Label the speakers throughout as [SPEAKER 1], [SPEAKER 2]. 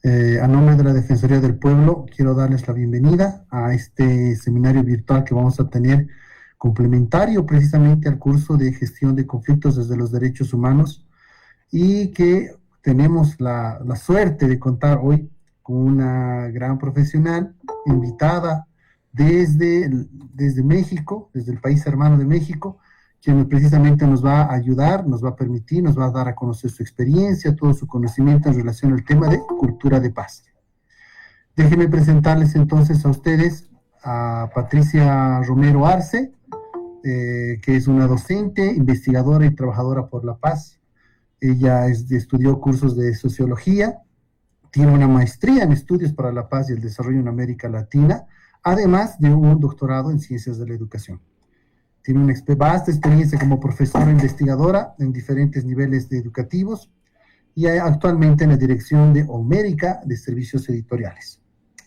[SPEAKER 1] A nombre de la Defensoría del Pueblo, quiero darles la bienvenida a este seminario virtual que vamos a tener complementario precisamente al curso de gestión de conflictos desde los derechos humanos y que tenemos la suerte de contar hoy con una gran profesional invitada desde México, desde el país hermano de México, quien precisamente nos va a ayudar, nos va a permitir, nos va a dar a conocer su experiencia, todo su conocimiento en relación al tema de cultura de paz. Déjenme presentarles entonces a ustedes a Patricia Romero Arce, que es una docente, investigadora y trabajadora por la paz. Ella estudió cursos de sociología, tiene una maestría en estudios para la paz y el desarrollo en América Latina, además de un doctorado en ciencias de la educación. Tiene una vasta experiencia como profesora investigadora en diferentes niveles educativos y actualmente en la dirección de Omérica de Servicios Editoriales.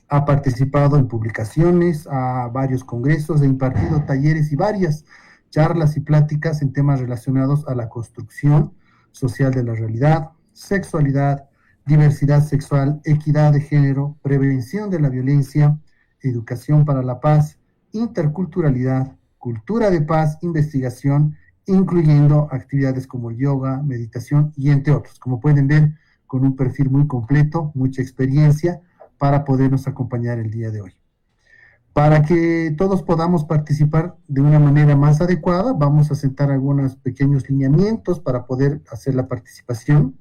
[SPEAKER 1] Ha participado en publicaciones, a varios congresos, ha impartido talleres y varias charlas y pláticas en temas relacionados a la construcción social de la realidad, sexualidad, diversidad sexual, equidad de género, prevención de la violencia, educación para la paz, interculturalidad, cultura de paz, investigación, incluyendo actividades como el yoga, meditación y entre otros. Como pueden ver, con un perfil muy completo, mucha experiencia para podernos acompañar el día de hoy. Para que todos podamos participar de una manera más adecuada, vamos a sentar algunos pequeños lineamientos para poder hacer la participación.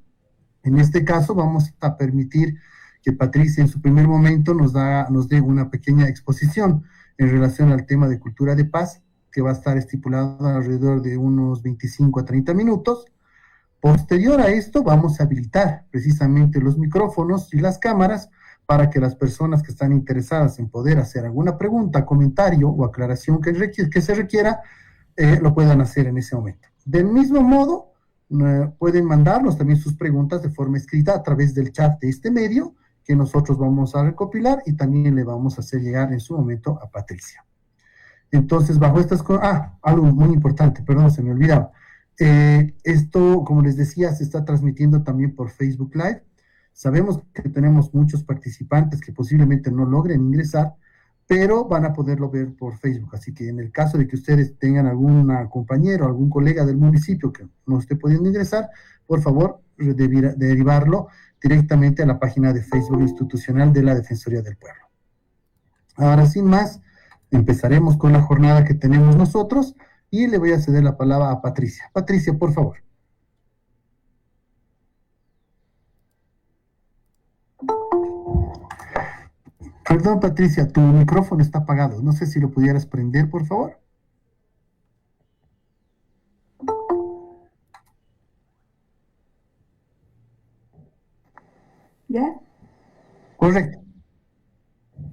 [SPEAKER 1] En este caso, vamos a permitir que Patricia en su primer momento nos dé una pequeña exposición en relación al tema de cultura de paz, que va a estar estipulado alrededor de unos 25 a 30 minutos. Posterior a esto, vamos a habilitar precisamente los micrófonos y las cámaras para que las personas que están interesadas en poder hacer alguna pregunta, comentario o aclaración que se requiera, lo puedan hacer en ese momento. Del mismo modo, pueden mandarnos también sus preguntas de forma escrita a través del chat de este medio, que nosotros vamos a recopilar y también le vamos a hacer llegar en su momento a Patricia. Entonces, bajo estas cosas, algo muy importante, perdón, se me olvidaba. Esto, como les decía, se está transmitiendo también por Facebook Live. Sabemos que tenemos muchos participantes que posiblemente no logren ingresar, pero van a poderlo ver por Facebook. Así que en el caso de que ustedes tengan algún compañero, algún colega del municipio que no esté pudiendo ingresar, por favor, derivarlo directamente a la página de Facebook institucional de la Defensoría del Pueblo. Ahora, sin más, empezaremos con la jornada que tenemos nosotros y le voy a ceder la palabra a Patricia. Patricia, por favor. Perdón, Patricia, tu micrófono está apagado. No sé si lo pudieras prender, por favor.
[SPEAKER 2] ¿Ya?
[SPEAKER 1] Correcto.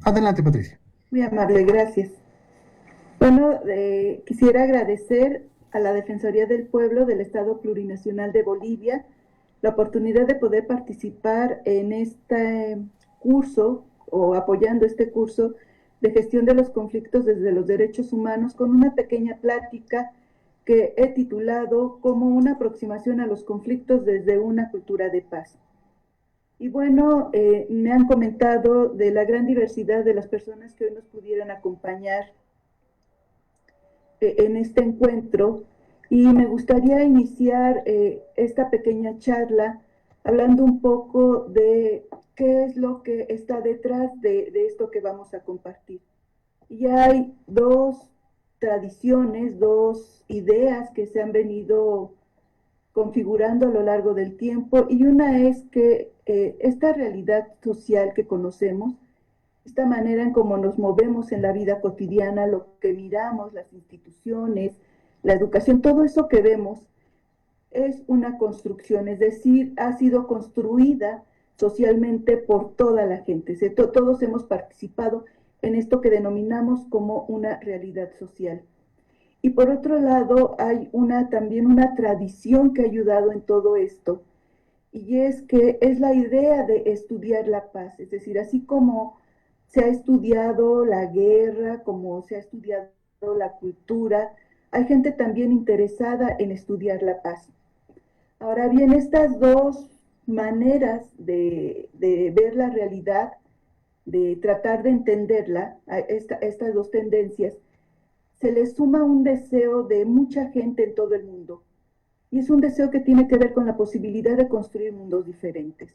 [SPEAKER 1] Adelante, Patricia.
[SPEAKER 2] Muy amable, gracias. Bueno, quisiera agradecer a la Defensoría del Pueblo del Estado Plurinacional de Bolivia la oportunidad de poder participar en este curso o apoyando este curso de gestión de los conflictos desde los derechos humanos con una pequeña plática que he titulado como una aproximación a los conflictos desde una cultura de paz. Y bueno, me han comentado de la gran diversidad de las personas que hoy nos pudieran acompañar en este encuentro y me gustaría iniciar esta pequeña charla hablando un poco de qué es lo que está detrás de esto que vamos a compartir. Y hay dos tradiciones, dos ideas que se han venido configurando a lo largo del tiempo y una es que esta realidad social que conocemos, esta manera en cómo nos movemos en la vida cotidiana, lo que miramos, las instituciones, la educación, todo eso que vemos es una construcción, es decir, ha sido construida socialmente por toda la gente. Todos hemos participado en esto que denominamos como una realidad social. Y por otro lado, hay también una tradición que ha ayudado en todo esto, y es que es la idea de estudiar la paz, es decir, así como se ha estudiado la guerra, como se ha estudiado la cultura, hay gente también interesada en estudiar la paz. Ahora bien, estas dos maneras de ver la realidad, de tratar de entenderla, a estas dos tendencias, se le suma un deseo de mucha gente en todo el mundo. Y es un deseo que tiene que ver con la posibilidad de construir mundos diferentes.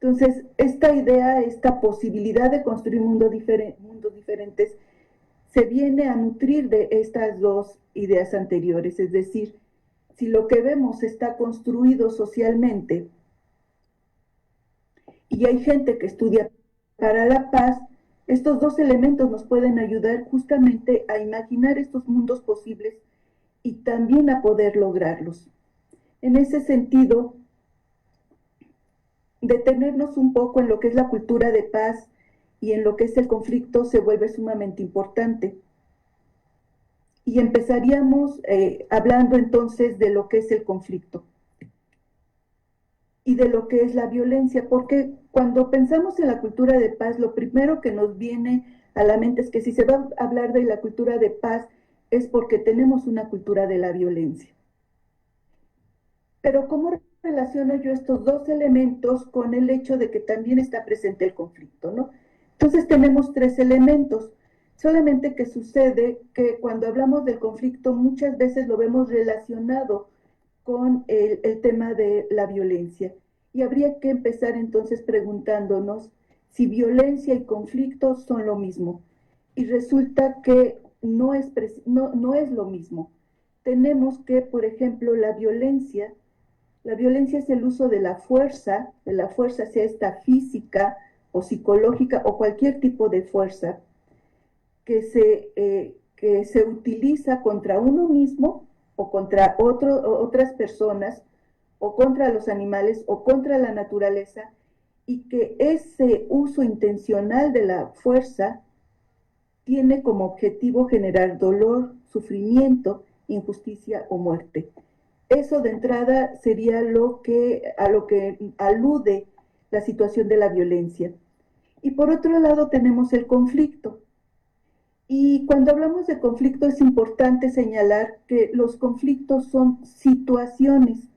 [SPEAKER 2] Entonces, esta idea, esta posibilidad de construir mundos diferentes, se viene a nutrir de estas dos ideas anteriores. Es decir, si lo que vemos está construido socialmente y hay gente que estudia para la paz, estos dos elementos nos pueden ayudar justamente a imaginar estos mundos posibles y también a poder lograrlos. En ese sentido, detenernos un poco en lo que es la cultura de paz y en lo que es el conflicto se vuelve sumamente importante. Y empezaríamos hablando entonces de lo que es el conflicto y de lo que es la violencia, porque cuando pensamos en la cultura de paz, lo primero que nos viene a la mente es que si se va a hablar de la cultura de paz es porque tenemos una cultura de la violencia. Pero ¿cómo relaciono yo estos dos elementos con el hecho de que también está presente el conflicto, ¿no? Entonces tenemos tres elementos, solamente que sucede que cuando hablamos del conflicto muchas veces lo vemos relacionado con el tema de la violencia. Y habría que empezar entonces preguntándonos si violencia y conflicto son lo mismo. Y resulta que no es lo mismo. Tenemos que, por ejemplo, la violencia es el uso de la fuerza sea esta física o psicológica o cualquier tipo de fuerza que se utiliza contra uno mismo o contra otras personas o contra los animales o contra la naturaleza, y que ese uso intencional de la fuerza tiene como objetivo generar dolor, sufrimiento, injusticia o muerte. Eso de entrada sería a lo que alude la situación de la violencia. Y por otro lado tenemos el conflicto. Y cuando hablamos de conflicto es importante señalar que los conflictos son situaciones,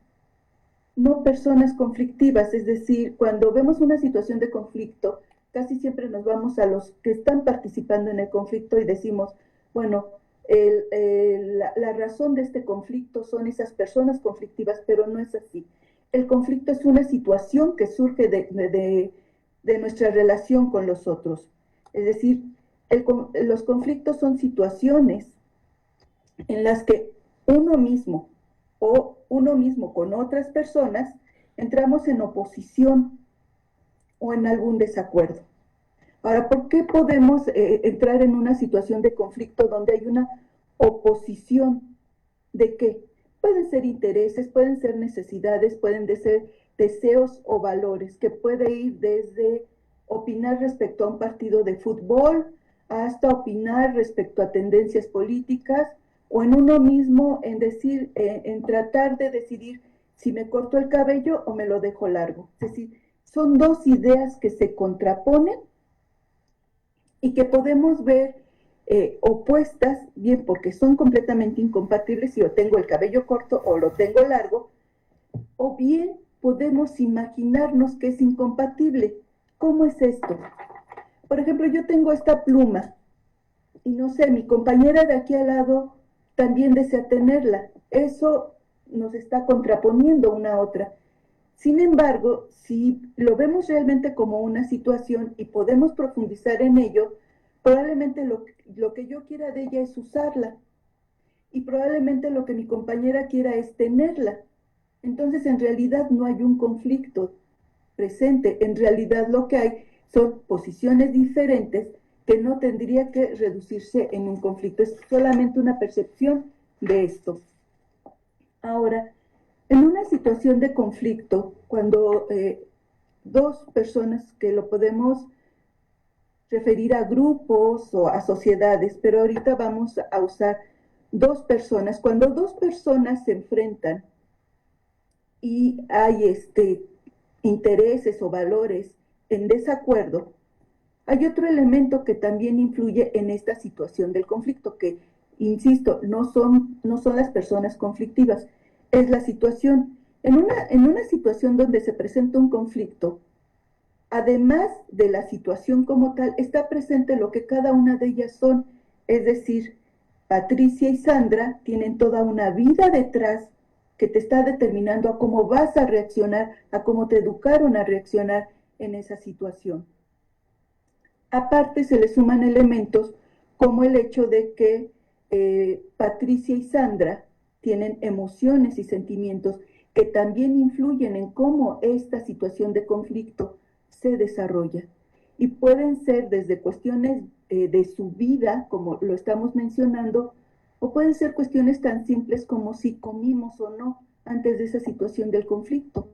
[SPEAKER 2] no personas conflictivas. Es decir, cuando vemos una situación de conflicto, casi siempre nos vamos a los que están participando en el conflicto y decimos, bueno, la razón de este conflicto son esas personas conflictivas, pero no es así. El conflicto es una situación que surge de nuestra relación con los otros. Es decir, los conflictos son situaciones en las que uno mismo o uno mismo con otras personas entramos en oposición o en algún desacuerdo. Ahora, ¿por qué podemos entrar en una situación de conflicto donde hay una oposición? ¿De qué? Pueden ser intereses, pueden ser necesidades, pueden ser deseos o valores, que puede ir desde opinar respecto a un partido de fútbol hasta opinar respecto a tendencias políticas, o en uno mismo en decir, en tratar de decidir si me corto el cabello o me lo dejo largo. Es decir, son dos ideas que se contraponen y que podemos ver opuestas, bien porque son completamente incompatibles si yo tengo el cabello corto o lo tengo largo, o bien podemos imaginarnos que es incompatible. ¿Cómo es esto? Por ejemplo, yo tengo esta pluma y no sé, mi compañera de aquí al lado también desea tenerla. Eso nos está contraponiendo una a otra. Sin embargo, si lo vemos realmente como una situación y podemos profundizar en ello, probablemente lo que yo quiera de ella es usarla y probablemente lo que mi compañera quiera es tenerla. Entonces, en realidad no hay un conflicto presente. En realidad lo que hay son posiciones diferentes que no tendría que reducirse en un conflicto. Es solamente una percepción de esto. Ahora, en una situación de conflicto, cuando dos personas, que lo podemos referir a grupos o a sociedades, pero ahorita vamos a usar dos personas, cuando dos personas se enfrentan y hay intereses o valores en desacuerdo, hay otro elemento que también influye en esta situación del conflicto, que, insisto, no son las personas conflictivas, es la situación. En una situación donde se presenta un conflicto, además de la situación como tal, está presente lo que cada una de ellas son, es decir, Patricia y Sandra tienen toda una vida detrás que te está determinando a cómo vas a reaccionar, a cómo te educaron a reaccionar en esa situación. Aparte se le suman elementos como el hecho de que Patricia y Sandra tienen emociones y sentimientos que también influyen en cómo esta situación de conflicto se desarrolla. Y pueden ser desde cuestiones de su vida, como lo estamos mencionando, o pueden ser cuestiones tan simples como si comimos o no antes de esa situación del conflicto,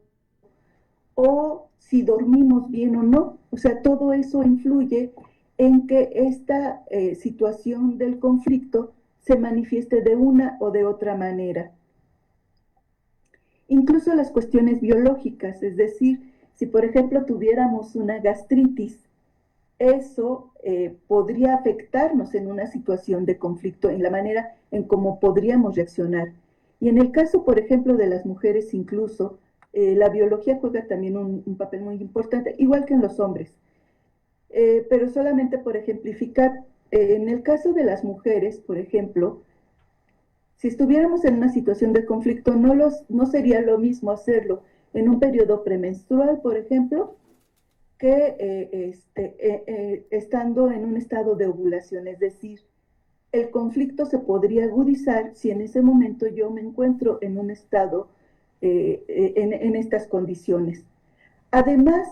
[SPEAKER 2] o si dormimos bien o no. O sea, todo eso influye en que esta situación del conflicto se manifieste de una o de otra manera. Incluso las cuestiones biológicas, es decir, si por ejemplo tuviéramos una gastritis, eso podría afectarnos en una situación de conflicto, en la manera en cómo podríamos reaccionar. Y en el caso, por ejemplo, de las mujeres incluso, la biología juega también un papel muy importante, igual que en los hombres. Pero solamente por ejemplificar, en el caso de las mujeres, por ejemplo, si estuviéramos en una situación de conflicto, no sería lo mismo hacerlo en un periodo premenstrual, por ejemplo, que estando en un estado de ovulación. Es decir, el conflicto se podría agudizar si en ese momento yo me encuentro en un estado en estas condiciones. Además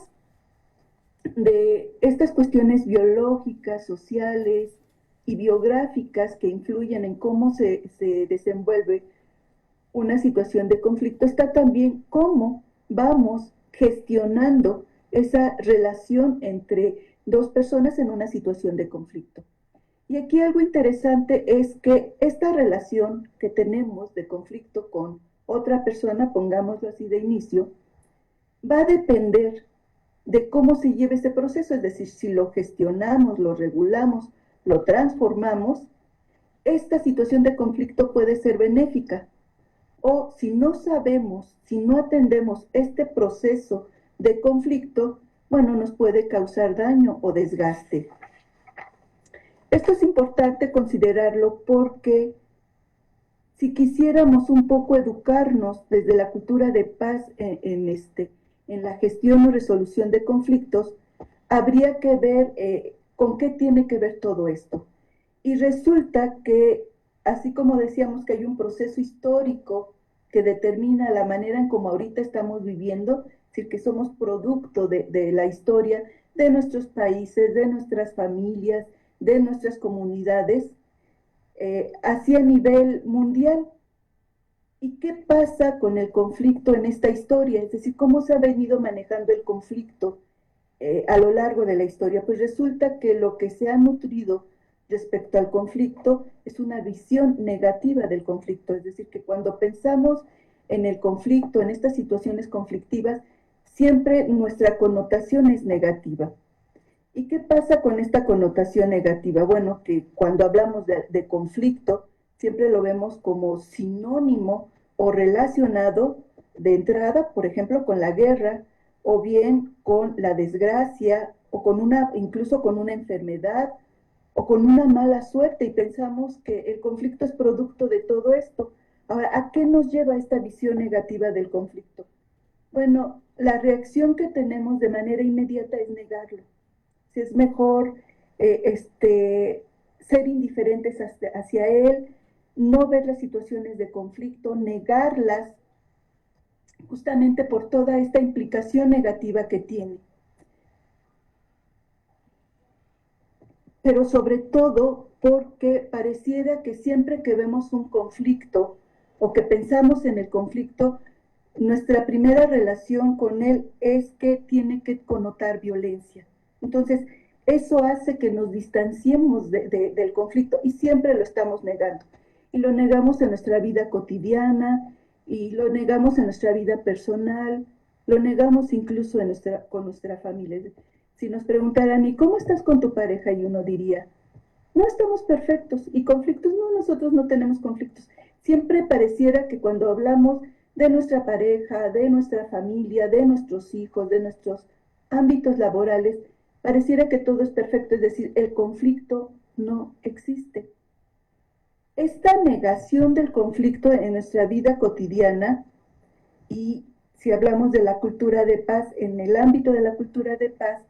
[SPEAKER 2] de estas cuestiones biológicas, sociales y biográficas que influyen en cómo se desenvuelve una situación de conflicto, está también cómo vamos gestionando esa relación entre dos personas en una situación de conflicto. Y aquí algo interesante es que esta relación que tenemos de conflicto con otra persona, pongámoslo así de inicio, va a depender de cómo se lleve ese proceso, es decir, si lo gestionamos, lo regulamos, lo transformamos, esta situación de conflicto puede ser benéfica. O si no sabemos, si no atendemos este proceso de conflicto, bueno, nos puede causar daño o desgaste. Esto es importante considerarlo porque si quisiéramos un poco educarnos desde la cultura de paz en la gestión o resolución de conflictos, habría que ver con qué tiene que ver todo esto. Y resulta que, así como decíamos que hay un proceso histórico que determina la manera en cómo ahorita estamos viviendo, es decir, que somos producto de la historia de nuestros países, de nuestras familias, de nuestras comunidades, así a nivel mundial. ¿Y qué pasa con el conflicto en esta historia? Es decir, ¿cómo se ha venido manejando el conflicto a lo largo de la historia? Pues resulta que lo que se ha nutrido respecto al conflicto es una visión negativa del conflicto. Es decir, que cuando pensamos en el conflicto, en estas situaciones conflictivas, siempre nuestra connotación es negativa. ¿Y qué pasa con esta connotación negativa? Bueno, que cuando hablamos de conflicto, siempre lo vemos como sinónimo o relacionado de entrada, por ejemplo, con la guerra, o bien con la desgracia, o con incluso con una enfermedad, o con una mala suerte, y pensamos que el conflicto es producto de todo esto. Ahora, ¿a qué nos lleva esta visión negativa del conflicto? Bueno, la reacción que tenemos de manera inmediata es negarlo. Si es mejor ser indiferentes hacia él, no ver las situaciones de conflicto, negarlas, justamente por toda esta implicación negativa que tiene. Pero sobre todo porque pareciera que siempre que vemos un conflicto o que pensamos en el conflicto, nuestra primera relación con él es que tiene que connotar violencia. Entonces, eso hace que nos distanciemos del conflicto y siempre lo estamos negando. Y lo negamos en nuestra vida cotidiana, y lo negamos en nuestra vida personal, lo negamos incluso con nuestra familia. Si nos preguntaran, ¿y cómo estás con tu pareja? Y uno diría, no estamos perfectos. ¿Y conflictos? No, nosotros no tenemos conflictos. Siempre pareciera que cuando hablamos de nuestra pareja, de nuestra familia, de nuestros hijos, de nuestros ámbitos laborales, pareciera que todo es perfecto, es decir, el conflicto no existe. Esta negación del conflicto en nuestra vida cotidiana, y si hablamos de la cultura de paz, en el ámbito de la cultura de paz,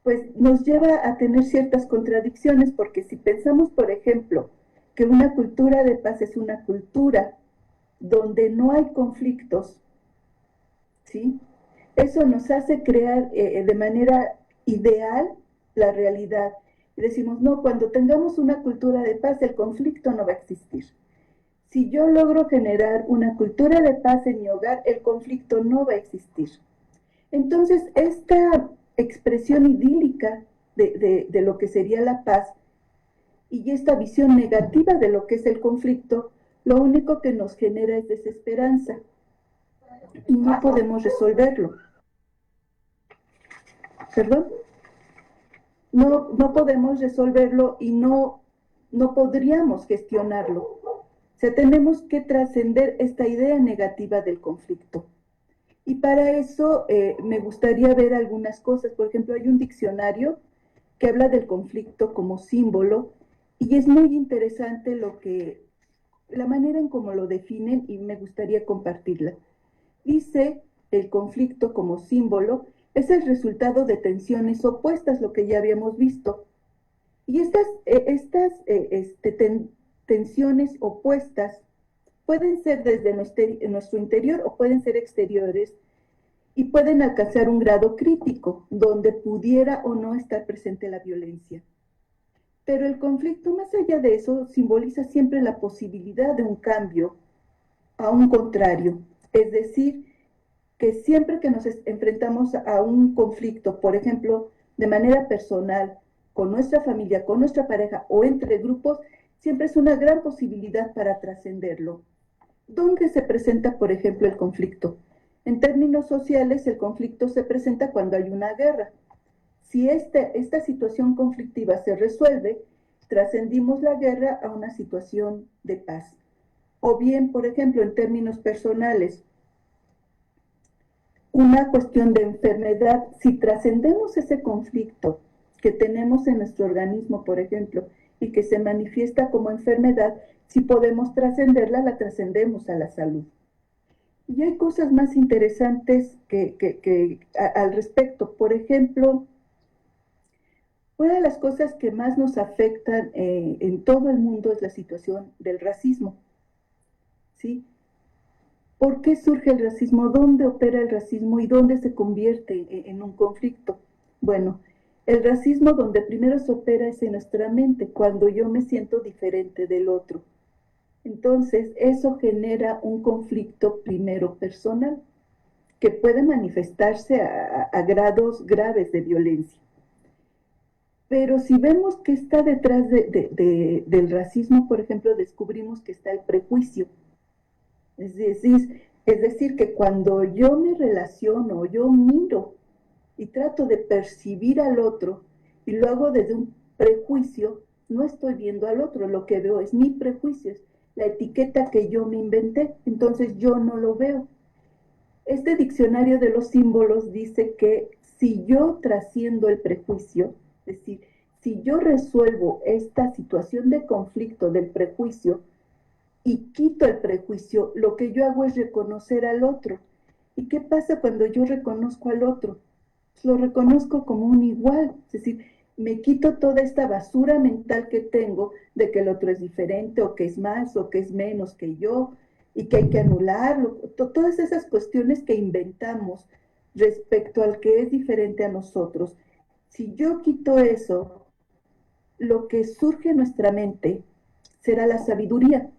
[SPEAKER 2] pues nos lleva a tener ciertas contradicciones, porque si pensamos, por ejemplo, que una cultura de paz es una cultura donde no hay conflictos, ¿sí? Eso nos hace crear de manera ideal la realidad. Y decimos, no, cuando tengamos una cultura de paz, el conflicto no va a existir. Si yo logro generar una cultura de paz en mi hogar, el conflicto no va a existir. Entonces, esta expresión idílica de lo que sería la paz y esta visión negativa de lo que es el conflicto, lo único que nos genera es desesperanza y no podemos resolverlo. ¿Perdón? No podemos resolverlo y no podríamos gestionarlo. O sea, tenemos que trascender esta idea negativa del conflicto. Y para eso me gustaría ver algunas cosas. Por ejemplo, hay un diccionario que habla del conflicto como símbolo y es muy interesante la manera en cómo lo definen y me gustaría compartirla. Dice, el conflicto como símbolo es el resultado de tensiones opuestas, lo que ya habíamos visto. Y estas tensiones opuestas pueden ser desde nuestro interior o pueden ser exteriores y pueden alcanzar un grado crítico donde pudiera o no estar presente la violencia. Pero el conflicto, más allá de eso, simboliza siempre la posibilidad de un cambio a un contrario. Es decir, que siempre que nos enfrentamos a un conflicto, por ejemplo, de manera personal, con nuestra familia, con nuestra pareja o entre grupos, siempre es una gran posibilidad para trascenderlo. ¿Dónde se presenta, por ejemplo, el conflicto? En términos sociales, el conflicto se presenta cuando hay una guerra. Si esta situación conflictiva se resuelve, trascendimos la guerra a una situación de paz. O bien, por ejemplo, en términos personales, una cuestión de enfermedad, si trascendemos ese conflicto que tenemos en nuestro organismo, por ejemplo, y que se manifiesta como enfermedad, si podemos trascenderla, la trascendemos a la salud. Y hay cosas más interesantes al respecto. Por ejemplo, una de las cosas que más nos afectan en todo el mundo es la situación del racismo, ¿sí? ¿Por qué surge el racismo? ¿Dónde opera el racismo y dónde se convierte en un conflicto? Bueno, el racismo donde primero se opera es en nuestra mente, cuando yo me siento diferente del otro. Entonces, eso genera un conflicto primero personal, que puede manifestarse a grados graves de violencia. Pero si vemos que está detrás del racismo, por ejemplo, descubrimos que está el prejuicio. Es decir, que cuando yo me relaciono, yo miro y trato de percibir al otro y lo hago desde un prejuicio, no estoy viendo al otro, lo que veo es mi prejuicio, es la etiqueta que yo me inventé, entonces yo no lo veo. Este diccionario de los símbolos dice que si yo trasciendo el prejuicio, es decir, si yo resuelvo esta situación de conflicto del prejuicio, y quito el prejuicio, lo que yo hago es reconocer al otro. ¿Y qué pasa cuando yo reconozco al otro? Lo reconozco como un igual, es decir, me quito toda esta basura mental que tengo de que el otro es diferente o que es más o que es menos que yo y que hay que anularlo, todas esas cuestiones que inventamos respecto al que es diferente a nosotros. Si yo quito eso, lo que surge en nuestra mente será la sabiduría.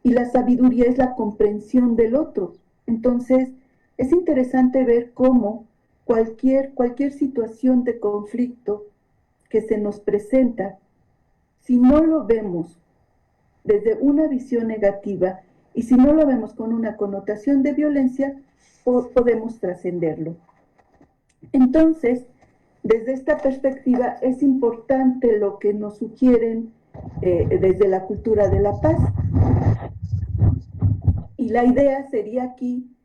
[SPEAKER 2] Y la sabiduría es la comprensión del otro. Entonces, es interesante ver cómo cualquier situación de conflicto que se nos presenta, si no lo vemos desde una visión negativa y si no lo vemos con una connotación de violencia, podemos trascenderlo. Entonces, desde esta perspectiva, es importante lo que nos sugieren desde la cultura de la paz. Y Y la idea sería aquí,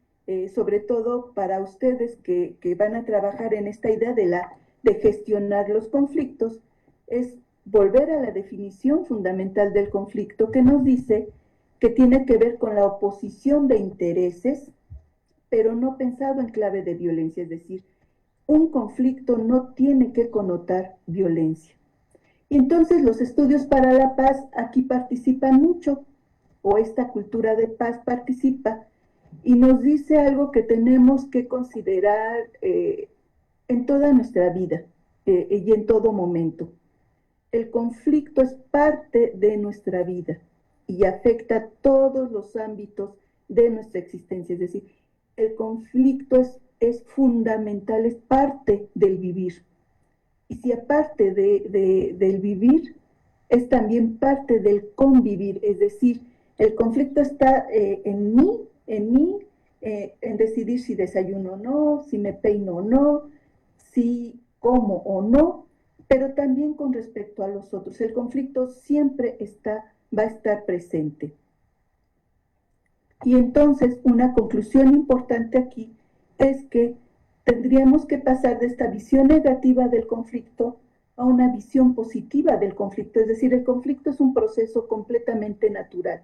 [SPEAKER 2] sobre todo para ustedes que van a trabajar en esta idea de gestionar los conflictos, es volver a la definición fundamental del conflicto que nos dice que tiene que ver con la oposición de intereses, pero no pensado en clave de violencia, es decir, un conflicto no tiene que connotar violencia. Y entonces los estudios para la paz aquí participan mucho, o esta cultura de paz participa, y nos dice algo que tenemos que considerar en toda nuestra vida y en todo momento. El conflicto es parte de nuestra vida y afecta todos los ámbitos de nuestra existencia. Es decir, el conflicto es fundamental, es parte del vivir. Y si aparte del vivir, es también parte del convivir. Es decir, el conflicto está en mí, en decidir si desayuno o no, si me peino o no, si como o no, pero también con respecto a los otros. El conflicto siempre va a estar presente. Y entonces una conclusión importante aquí es que tendríamos que pasar de esta visión negativa del conflicto a una visión positiva del conflicto. Es decir, el conflicto es un proceso completamente natural.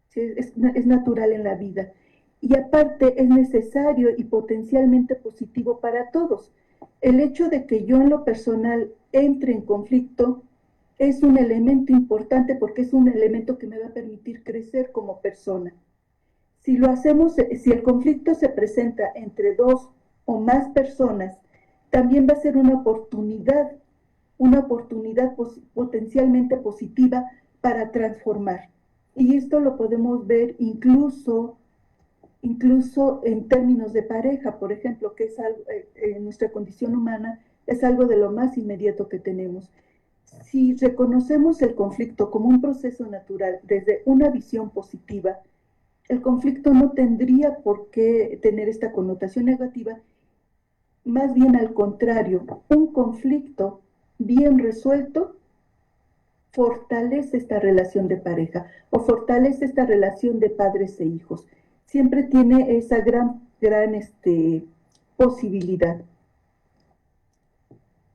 [SPEAKER 2] ¿Sí? Es natural en la vida. Y aparte es necesario y potencialmente positivo para todos. El hecho de que yo en lo personal entre en conflicto es un elemento importante porque es un elemento que me va a permitir crecer como persona. Si lo hacemos, si el conflicto se presenta entre dos o más personas, también va a ser una oportunidad potencialmente positiva para transformar. Y esto lo podemos ver incluso en términos de pareja, por ejemplo, que es algo, en nuestra condición humana es algo de lo más inmediato que tenemos. Si reconocemos el conflicto como un proceso natural desde una visión positiva, el conflicto no tendría por qué tener esta connotación negativa, más bien al contrario, un conflicto bien resuelto fortalece esta relación de pareja o fortalece esta relación de padres e hijos. Siempre tiene esa gran posibilidad.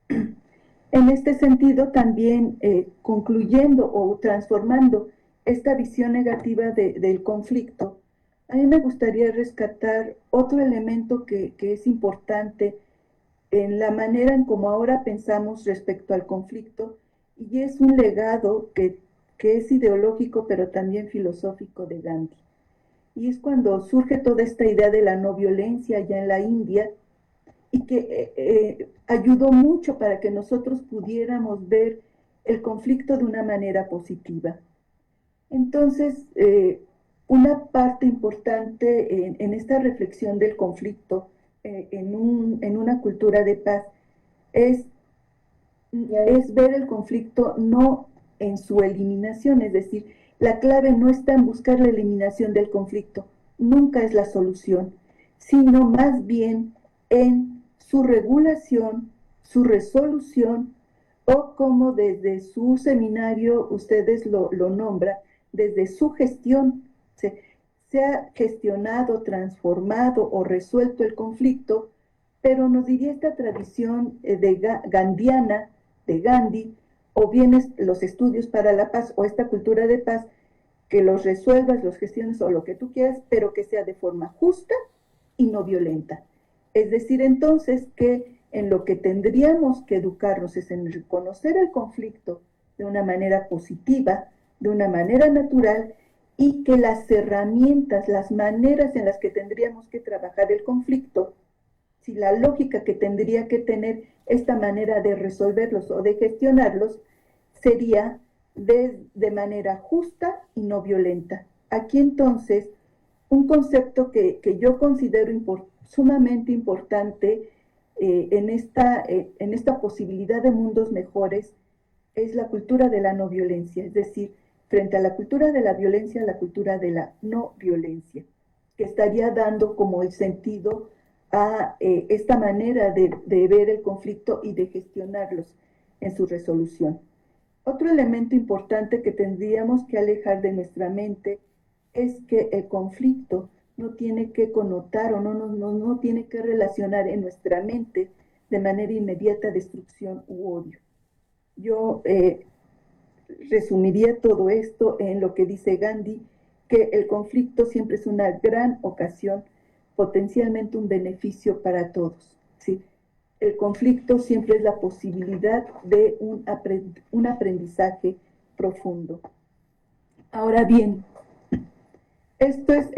[SPEAKER 2] En este sentido, también concluyendo o transformando esta visión negativa del conflicto, a mí me gustaría rescatar otro elemento que es importante en la manera en cómo ahora pensamos respecto al conflicto, y es un legado que es ideológico pero también filosófico de Gandhi. Y es cuando surge toda esta idea de la no violencia ya en la India, y que ayudó mucho para que nosotros pudiéramos ver el conflicto de una manera positiva. Entonces, una parte importante en esta reflexión del conflicto en una cultura de paz es ver el conflicto no en su eliminación, es decir, la clave no está en buscar la eliminación del conflicto, nunca es la solución, sino más bien en su regulación, su resolución, o como desde su seminario ustedes lo nombran, desde su gestión, se ha gestionado, transformado o resuelto el conflicto, pero nos diría esta tradición gandiana, de Gandhi, o bien los estudios para la paz o esta cultura de paz, que los resuelvas, los gestiones o lo que tú quieras, pero que sea de forma justa y no violenta. Es decir, entonces, que en lo que tendríamos que educarnos es en reconocer el conflicto de una manera positiva, de una manera natural, y que las herramientas, las maneras en las que tendríamos que trabajar el conflicto, si la lógica que tendría que tener esta manera de resolverlos o de gestionarlos, sería de manera justa y no violenta. Aquí entonces, un concepto que yo considero sumamente importante en esta posibilidad de mundos mejores es la cultura de la no violencia, es decir, frente a la cultura de la violencia, la cultura de la no violencia, que estaría dando como el sentido a esta manera de ver el conflicto y de gestionarlos en su resolución. Otro elemento importante que tendríamos que alejar de nuestra mente es que el conflicto no tiene que connotar o no tiene que relacionar en nuestra mente de manera inmediata destrucción u odio. Yo resumiría todo esto en lo que dice Gandhi, que el conflicto siempre es una gran ocasión, potencialmente un beneficio para todos. ¿Sí? El conflicto siempre es la posibilidad de un aprendizaje profundo. Ahora bien, esto es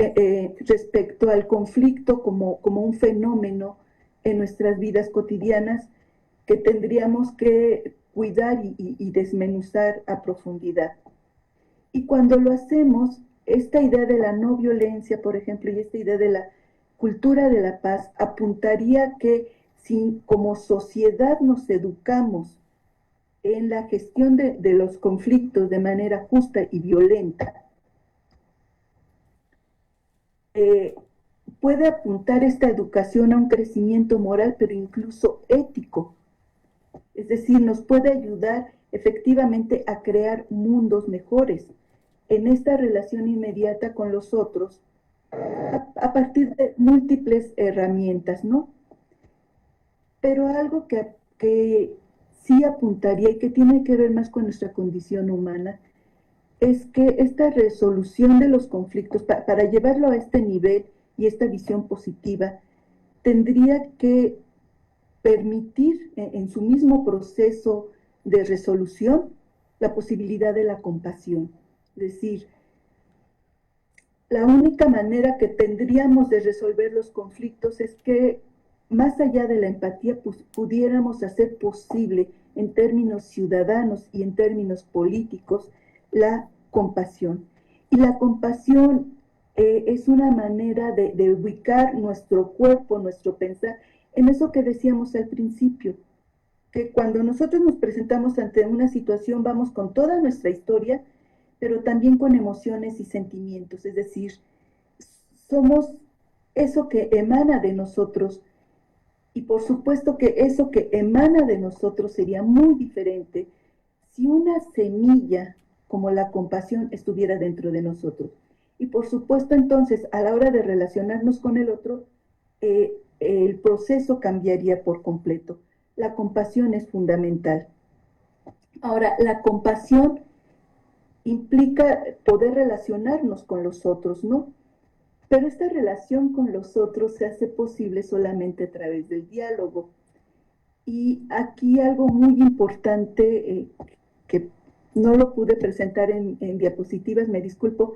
[SPEAKER 2] respecto al conflicto como un fenómeno en nuestras vidas cotidianas que tendríamos que cuidar y desmenuzar a profundidad. Y cuando lo hacemos, esta idea de la no violencia, por ejemplo, y esta idea de la cultura de la paz, apuntaría que si como sociedad nos educamos en la gestión de los conflictos de manera justa y violenta, puede apuntar esta educación a un crecimiento moral, pero incluso ético. Es decir, nos puede ayudar efectivamente a crear mundos mejores en esta relación inmediata con los otros a partir de múltiples herramientas, ¿no? Pero algo que sí apuntaría y que tiene que ver más con nuestra condición humana es que esta resolución de los conflictos, para llevarlo a este nivel y esta visión positiva, tendría que permitir en su mismo proceso de resolución la posibilidad de la compasión. Es decir, la única manera que tendríamos de resolver los conflictos es que, más allá de la empatía, pues, pudiéramos hacer posible en términos ciudadanos y en términos políticos la compasión. Y la compasión es una manera de ubicar nuestro cuerpo, nuestro pensar, en eso que decíamos al principio, que cuando nosotros nos presentamos ante una situación vamos con toda nuestra historia, pero también con emociones y sentimientos, es decir, somos eso que emana de nosotros y por supuesto que eso que emana de nosotros sería muy diferente si una semilla como la compasión estuviera dentro de nosotros. Y por supuesto entonces a la hora de relacionarnos con el otro, el proceso cambiaría por completo. La compasión es fundamental. Ahora, la compasión implica poder relacionarnos con los otros, ¿no? Pero esta relación con los otros se hace posible solamente a través del diálogo. Y aquí algo muy importante que no lo pude presentar en diapositivas, me disculpo,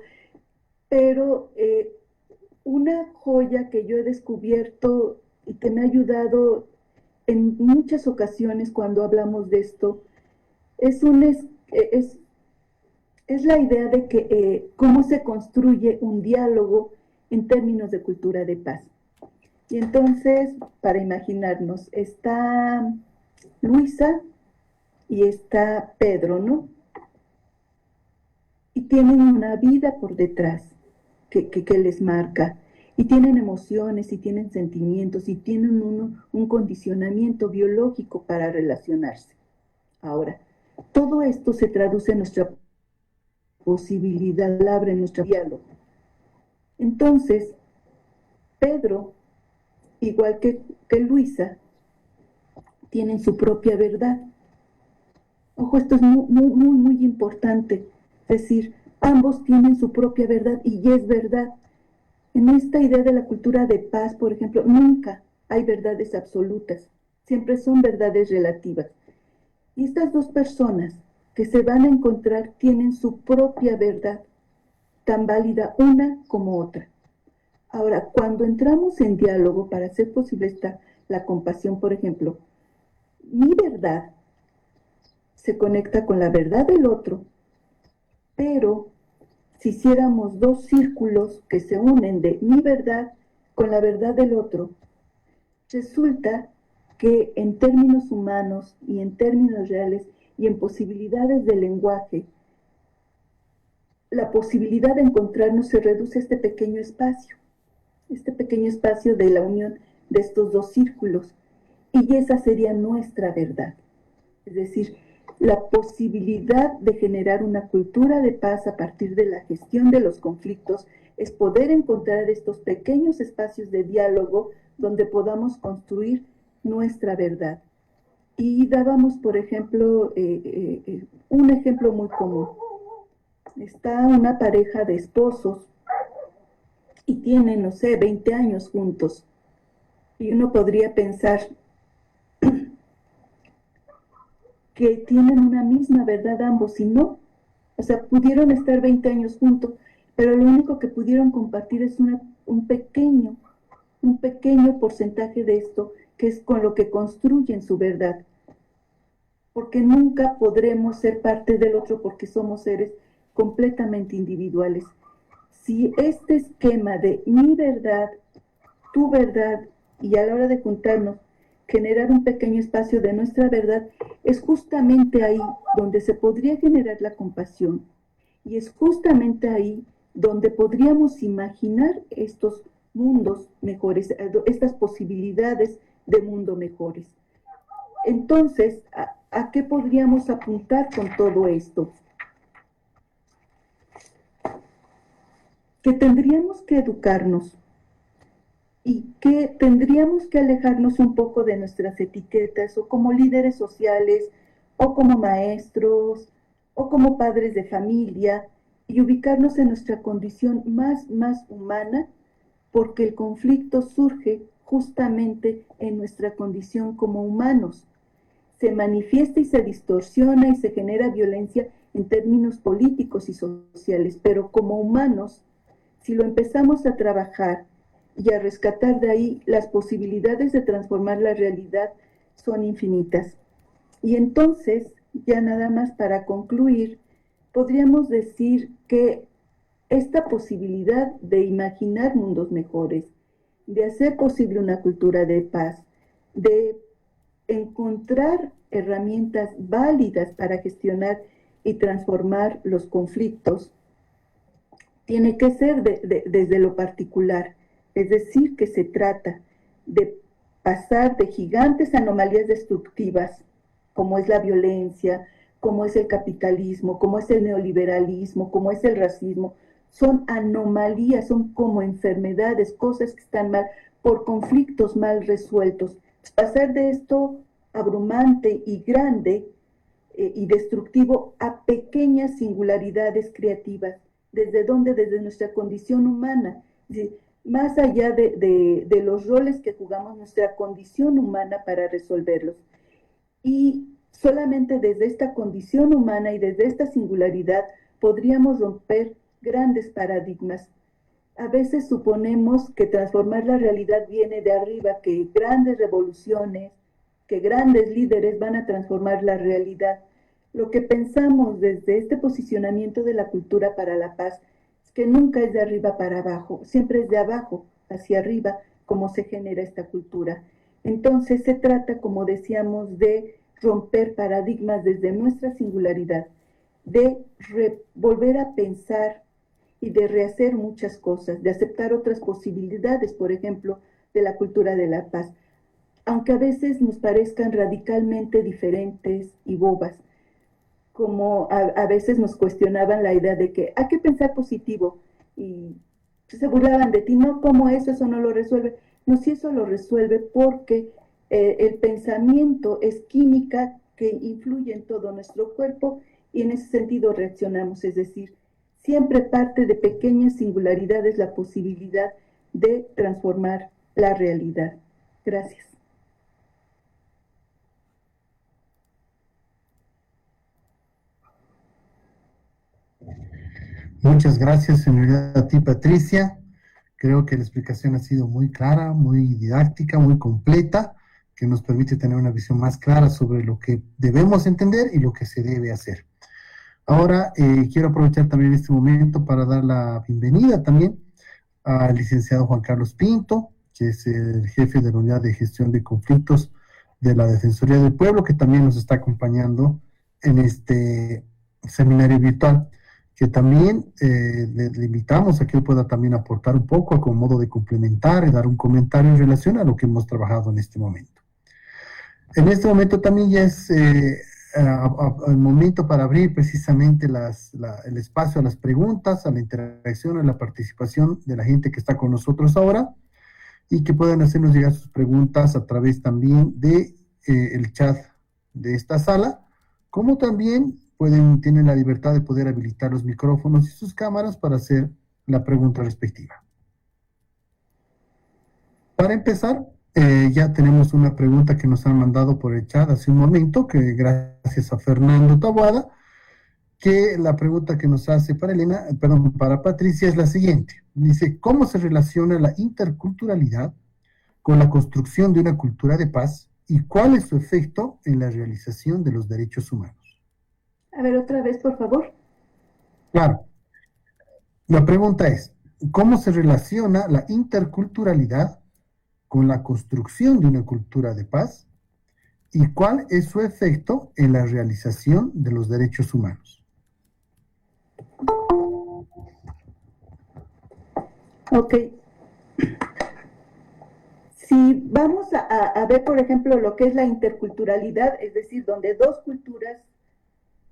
[SPEAKER 2] pero una joya que yo he descubierto y que me ha ayudado en muchas ocasiones cuando hablamos de esto, es, es, es la idea de que cómo se construye un diálogo en términos de cultura de paz. Y entonces, para imaginarnos, está Luisa y está Pedro, ¿no? Y tienen una vida por detrás que les marca. Y tienen emociones, y tienen sentimientos, y tienen un condicionamiento biológico para relacionarse. Ahora, todo esto se traduce en nuestra posibilidad, abre nuestro diálogo. Entonces, Pedro, igual que Luisa, tienen su propia verdad. Ojo, esto es muy importante. Es decir, ambos tienen su propia verdad y es verdad. En esta idea de la cultura de paz, por ejemplo, nunca hay verdades absolutas. Siempre son verdades relativas. Y estas dos personas que se van a encontrar tienen su propia verdad, tan válida una como otra. Ahora, cuando entramos en diálogo para hacer posible la compasión, por ejemplo, mi verdad se conecta con la verdad del otro, pero si hiciéramos dos círculos que se unen de mi verdad con la verdad del otro, resulta que en términos humanos y en términos reales y en posibilidades de lenguaje, la posibilidad de encontrarnos se reduce a este pequeño espacio de la unión de estos dos círculos, y esa sería nuestra verdad. Es decir, la posibilidad de generar una cultura de paz a partir de la gestión de los conflictos es poder encontrar estos pequeños espacios de diálogo donde podamos construir nuestra verdad. Y dábamos, por ejemplo, un ejemplo muy común. Está una pareja de esposos y tienen, no sé, 20 años juntos. Y uno podría pensar que tienen una misma verdad ambos, y no. O sea, pudieron estar 20 años juntos, pero lo único que pudieron compartir es un pequeño porcentaje de esto, que es con lo que construyen su verdad. Porque nunca podremos ser parte del otro porque somos seres completamente individuales. Si este esquema de mi verdad, tu verdad, y a la hora de juntarnos, generar un pequeño espacio de nuestra verdad, es justamente ahí donde se podría generar la compasión. Y es justamente ahí donde podríamos imaginar estos mundos mejores, estas posibilidades de mundo mejores. Entonces, ¿a qué podríamos apuntar con todo esto? Que tendríamos que educarnos y que tendríamos que alejarnos un poco de nuestras etiquetas, o como líderes sociales, o como maestros, o como padres de familia, y ubicarnos en nuestra condición más humana, porque el conflicto surge justamente en nuestra condición como humanos. Se manifiesta y se distorsiona y se genera violencia en términos políticos y sociales, pero como humanos, si lo empezamos a trabajar y a rescatar de ahí, las posibilidades de transformar la realidad son infinitas. Y entonces, ya nada más para concluir, podríamos decir que esta posibilidad de imaginar mundos mejores, de hacer posible una cultura de paz, de encontrar herramientas válidas para gestionar y transformar los conflictos, tiene que ser desde lo particular. Es decir, que se trata de pasar de gigantes anomalías destructivas, como es la violencia, como es el capitalismo, como es el neoliberalismo, como es el racismo. Son anomalías, son como enfermedades, cosas que están mal, por conflictos mal resueltos. Pasar de esto abrumante y grande y destructivo a pequeñas singularidades creativas. ¿Desde dónde? Desde nuestra condición humana. Más allá de los roles que jugamos, nuestra condición humana para resolverlos. Y solamente desde esta condición humana y desde esta singularidad podríamos romper grandes paradigmas. A veces suponemos que transformar la realidad viene de arriba, que grandes revoluciones, que grandes líderes van a transformar la realidad. Lo que pensamos desde este posicionamiento de la cultura para la paz es que nunca es de arriba para abajo, siempre es de abajo hacia arriba como se genera esta cultura. Entonces se trata, como decíamos, de romper paradigmas desde nuestra singularidad, de volver a pensar y de rehacer muchas cosas, de aceptar otras posibilidades, por ejemplo, de la cultura de la paz, aunque a veces nos parezcan radicalmente diferentes y bobas, como a veces nos cuestionaban la idea de que hay que pensar positivo, y se burlaban de ti, no, ¿cómo eso no lo resuelve? No, si eso lo resuelve porque el pensamiento es química que influye en todo nuestro cuerpo y en ese sentido reaccionamos, es decir, siempre parte de pequeñas singularidades la posibilidad de transformar la realidad. Gracias.
[SPEAKER 1] Muchas gracias, señorita, a ti, Patricia. Creo que la explicación ha sido muy clara, muy didáctica, muy completa, que nos permite tener una visión más clara sobre lo que debemos entender y lo que se debe hacer. Ahora, quiero aprovechar también este momento para dar la bienvenida también al licenciado Juan Carlos Pinto, que es el jefe de la Unidad de Gestión de Conflictos de la Defensoría del Pueblo, que también nos está acompañando en este seminario virtual, que también le invitamos a que él pueda también aportar un poco como modo de complementar y dar un comentario en relación a lo que hemos trabajado en este momento. En este momento también ya es el momento para abrir precisamente el espacio a las preguntas, a la interacción, a la participación de la gente que está con nosotros ahora y que puedan hacernos llegar sus preguntas a través también de el chat de esta sala, como también tienen la libertad de poder habilitar los micrófonos y sus cámaras para hacer la pregunta respectiva. Para empezar, ya tenemos una pregunta que nos han mandado por el chat hace un momento, que gracias a Fernando Taboada, que la pregunta que nos hace para Patricia es la siguiente. Dice, ¿cómo se relaciona la interculturalidad con la construcción de una cultura de paz y cuál es su efecto en la realización de los derechos humanos?
[SPEAKER 2] A ver, otra vez, por favor.
[SPEAKER 1] Claro. La pregunta es, ¿cómo se relaciona la interculturalidad con la construcción de una cultura de paz y cuál es su efecto en la realización de los derechos humanos?
[SPEAKER 2] Ok. Si vamos a ver, por ejemplo, lo que es la interculturalidad, es decir, donde dos culturas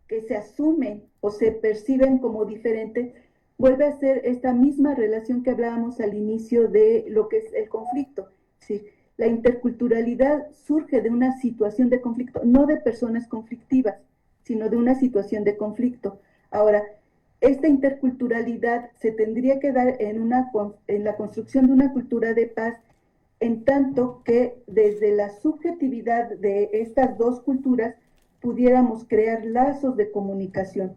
[SPEAKER 2] que se asumen o se perciben como diferentes, vuelve a ser esta misma relación que hablábamos al inicio de lo que es el conflicto. Es decir, la interculturalidad surge de una situación de conflicto, no de personas conflictivas, sino de una situación de conflicto. Ahora, esta interculturalidad se tendría que dar en la construcción de una cultura de paz, en tanto que desde la subjetividad de estas dos culturas pudiéramos crear lazos de comunicación,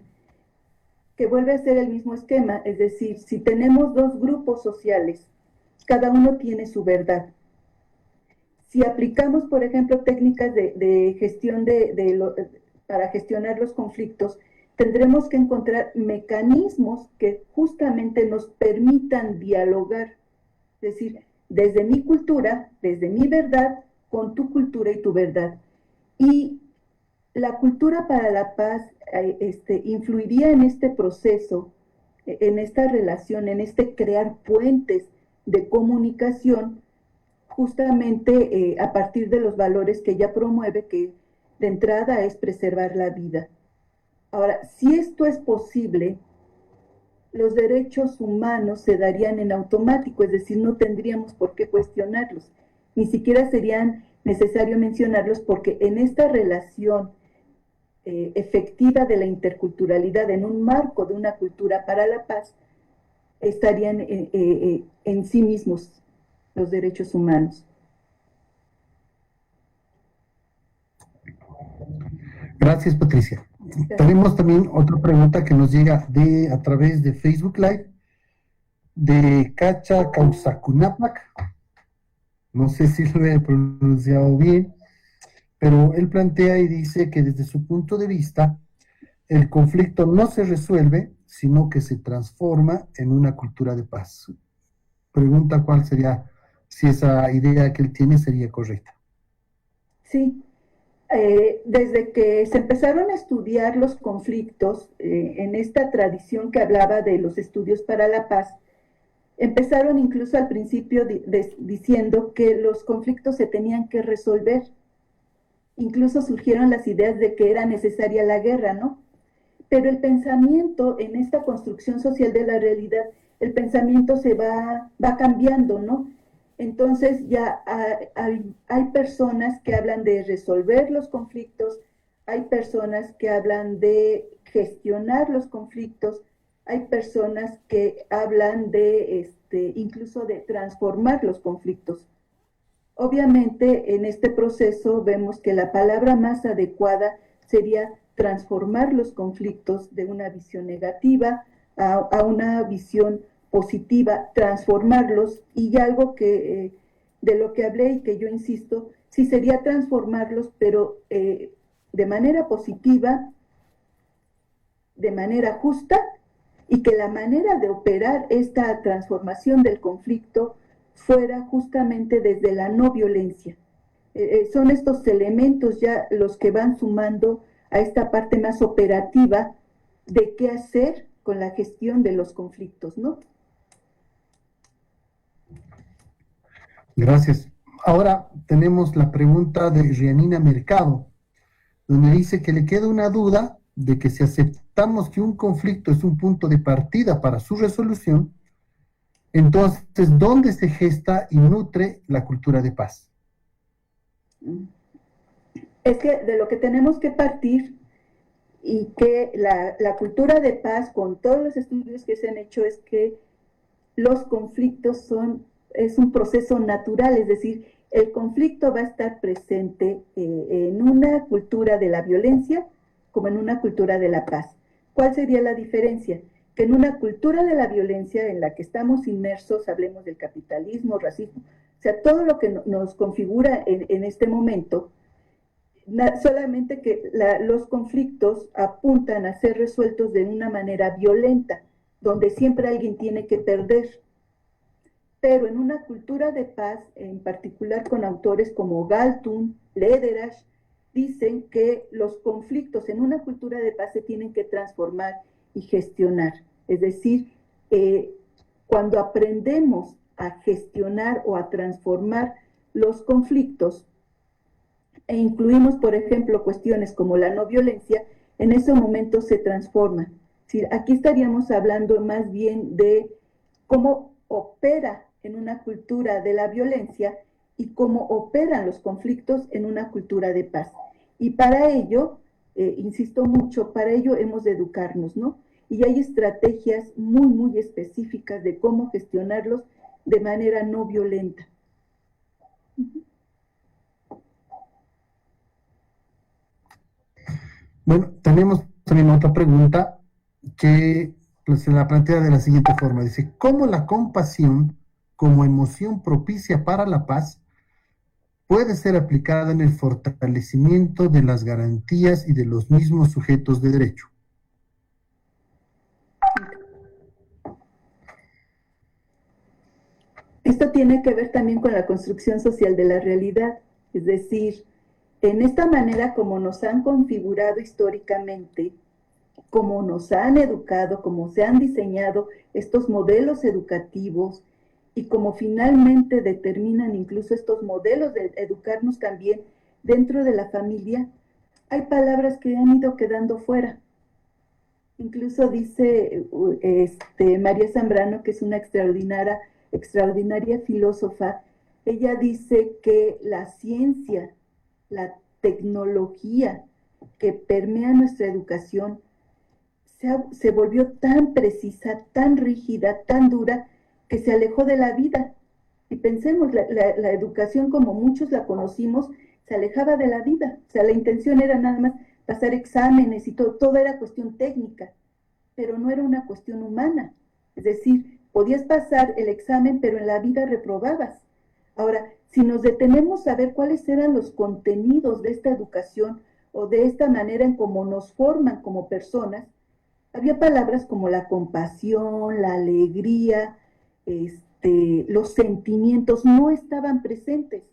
[SPEAKER 2] que vuelve a ser el mismo esquema, es decir, si tenemos dos grupos sociales, cada uno tiene su verdad. Si aplicamos, por ejemplo, técnicas de gestión para gestionar los conflictos, tendremos que encontrar mecanismos que justamente nos permitan dialogar, es decir, desde mi cultura, desde mi verdad, con tu cultura y tu verdad. Y la cultura para la paz influiría en este proceso, en esta relación, en este crear puentes de comunicación, justamente a partir de los valores que ella promueve, que de entrada es preservar la vida. Ahora, si esto es posible, los derechos humanos se darían en automático, es decir, no tendríamos por qué cuestionarlos, ni siquiera serían necesario mencionarlos, porque en esta relación efectiva de la interculturalidad en un marco de una cultura para la paz, estarían en sí mismos los derechos humanos.
[SPEAKER 1] Gracias, Patricia. Gracias. Tenemos también otra pregunta que nos llega a través de Facebook Live de Cacha Causacunapac. No sé si lo he pronunciado bien, pero él plantea y dice que desde su punto de vista, el conflicto no se resuelve, sino que se transforma en una cultura de paz. Pregunta cuál sería, si esa idea que él tiene sería correcta.
[SPEAKER 2] Sí. Desde que se empezaron a estudiar los conflictos, en esta tradición que hablaba de los estudios para la paz, empezaron incluso al principio diciendo que los conflictos se tenían que resolver. Incluso surgieron las ideas de que era necesaria la guerra, ¿no? Pero el pensamiento en esta construcción social de la realidad, el pensamiento se va cambiando, ¿no? Entonces ya hay personas que hablan de resolver los conflictos, hay personas que hablan de gestionar los conflictos, hay personas que hablan de incluso de transformar los conflictos. Obviamente en este proceso vemos que la palabra más adecuada sería transformar los conflictos de una visión negativa a una visión positiva, transformarlos, y algo que de lo que hablé y que yo insisto, sí sería transformarlos, pero de manera positiva, de manera justa, y que la manera de operar esta transformación del conflicto fuera justamente desde la no violencia. Son estos elementos ya los que van sumando a esta parte más operativa de qué hacer con la gestión de los conflictos, ¿no?
[SPEAKER 1] Gracias. Ahora tenemos la pregunta de Rianina Mercado. donde dice que le queda una duda de que si aceptamos que un conflicto es un punto de partida para su resolución, entonces, ¿dónde se gesta y nutre la cultura de paz?
[SPEAKER 2] Es que de lo que tenemos que partir y que la cultura de paz, con todos los estudios que se han hecho, es que los conflictos es un proceso natural, es decir, el conflicto va a estar presente en una cultura de la violencia como en una cultura de la paz. ¿Cuál sería la diferencia? Que en una cultura de la violencia en la que estamos inmersos, hablemos del capitalismo, racismo, o sea, todo lo que nos configura en este momento, solamente que los conflictos apuntan a ser resueltos de una manera violenta, donde siempre alguien tiene que perder. Pero en una cultura de paz, en particular con autores como Galtung, Lederach, dicen que los conflictos en una cultura de paz se tienen que transformar y gestionar. Es decir, cuando aprendemos a gestionar o a transformar los conflictos e incluimos, por ejemplo, cuestiones como la no violencia, en ese momento se transforma. Es decir, aquí estaríamos hablando más bien de cómo opera en una cultura de la violencia y cómo operan los conflictos en una cultura de paz. Y para ello, insisto mucho, para ello hemos de educarnos, ¿no? Y hay estrategias muy, muy específicas de cómo gestionarlos de manera no violenta.
[SPEAKER 1] Bueno, tenemos también otra pregunta que pues, se la plantea de la siguiente forma. Dice, ¿cómo la compasión como emoción propicia para la paz puede ser aplicada en el fortalecimiento de las garantías y de los mismos sujetos de derecho?
[SPEAKER 2] Esto tiene que ver también con la construcción social de la realidad, es decir, en esta manera como nos han configurado históricamente, como nos han educado, como se han diseñado estos modelos educativos y como finalmente determinan incluso estos modelos de educarnos también dentro de la familia, hay palabras que han ido quedando fuera. Incluso dice María Zambrano, que es una extraordinaria filósofa, ella dice que la ciencia, la tecnología que permea nuestra educación se volvió tan precisa, tan rígida, tan dura, que se alejó de la vida. Y pensemos, la educación como muchos la conocimos, se alejaba de la vida. O sea, la intención era nada más pasar exámenes y todo era cuestión técnica, pero no era una cuestión humana. Es decir, podías pasar el examen, pero en la vida reprobabas. Ahora, si nos detenemos a ver cuáles eran los contenidos de esta educación o de esta manera en cómo nos forman como personas, había palabras como la compasión, la alegría, los sentimientos no estaban presentes.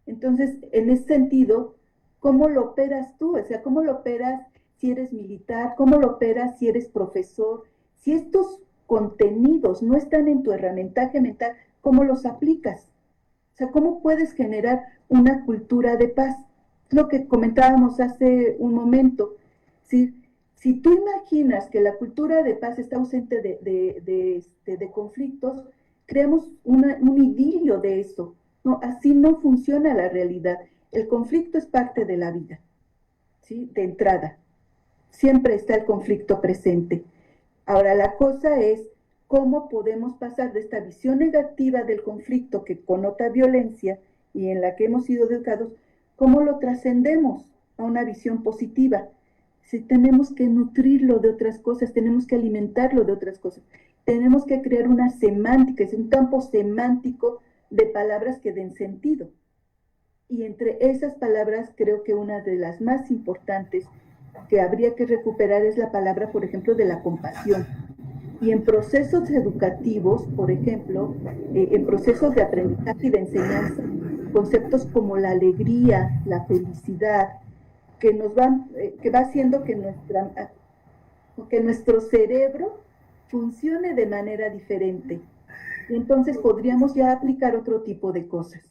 [SPEAKER 2] Entonces, en ese sentido, ¿cómo lo operas tú? O sea, ¿cómo lo operas si eres militar? ¿Cómo lo operas si eres profesor? Si estos contenidos no están en tu herramientaje mental, ¿cómo los aplicas? O sea, ¿cómo puedes generar una cultura de paz? Lo que comentábamos hace un momento. Si tú imaginas que la cultura de paz está ausente de conflictos, creamos un idilio de eso. No, así no funciona la realidad. El conflicto es parte de la vida, ¿sí? De entrada. Siempre está el conflicto presente. Ahora, la cosa es cómo podemos pasar de esta visión negativa del conflicto que connota violencia y en la que hemos sido educados, cómo lo trascendemos a una visión positiva. Si tenemos que nutrirlo de otras cosas, tenemos que alimentarlo de otras cosas, tenemos que crear una semántica, es un campo semántico de palabras que den sentido. Y entre esas palabras creo que una de las más importantes que habría que recuperar es la palabra, por ejemplo, de la compasión. Y en procesos educativos, por ejemplo, en procesos de aprendizaje y de enseñanza, conceptos como la alegría, la felicidad, que va haciendo que nuestro cerebro funcione de manera diferente. Y entonces podríamos ya aplicar otro tipo de cosas.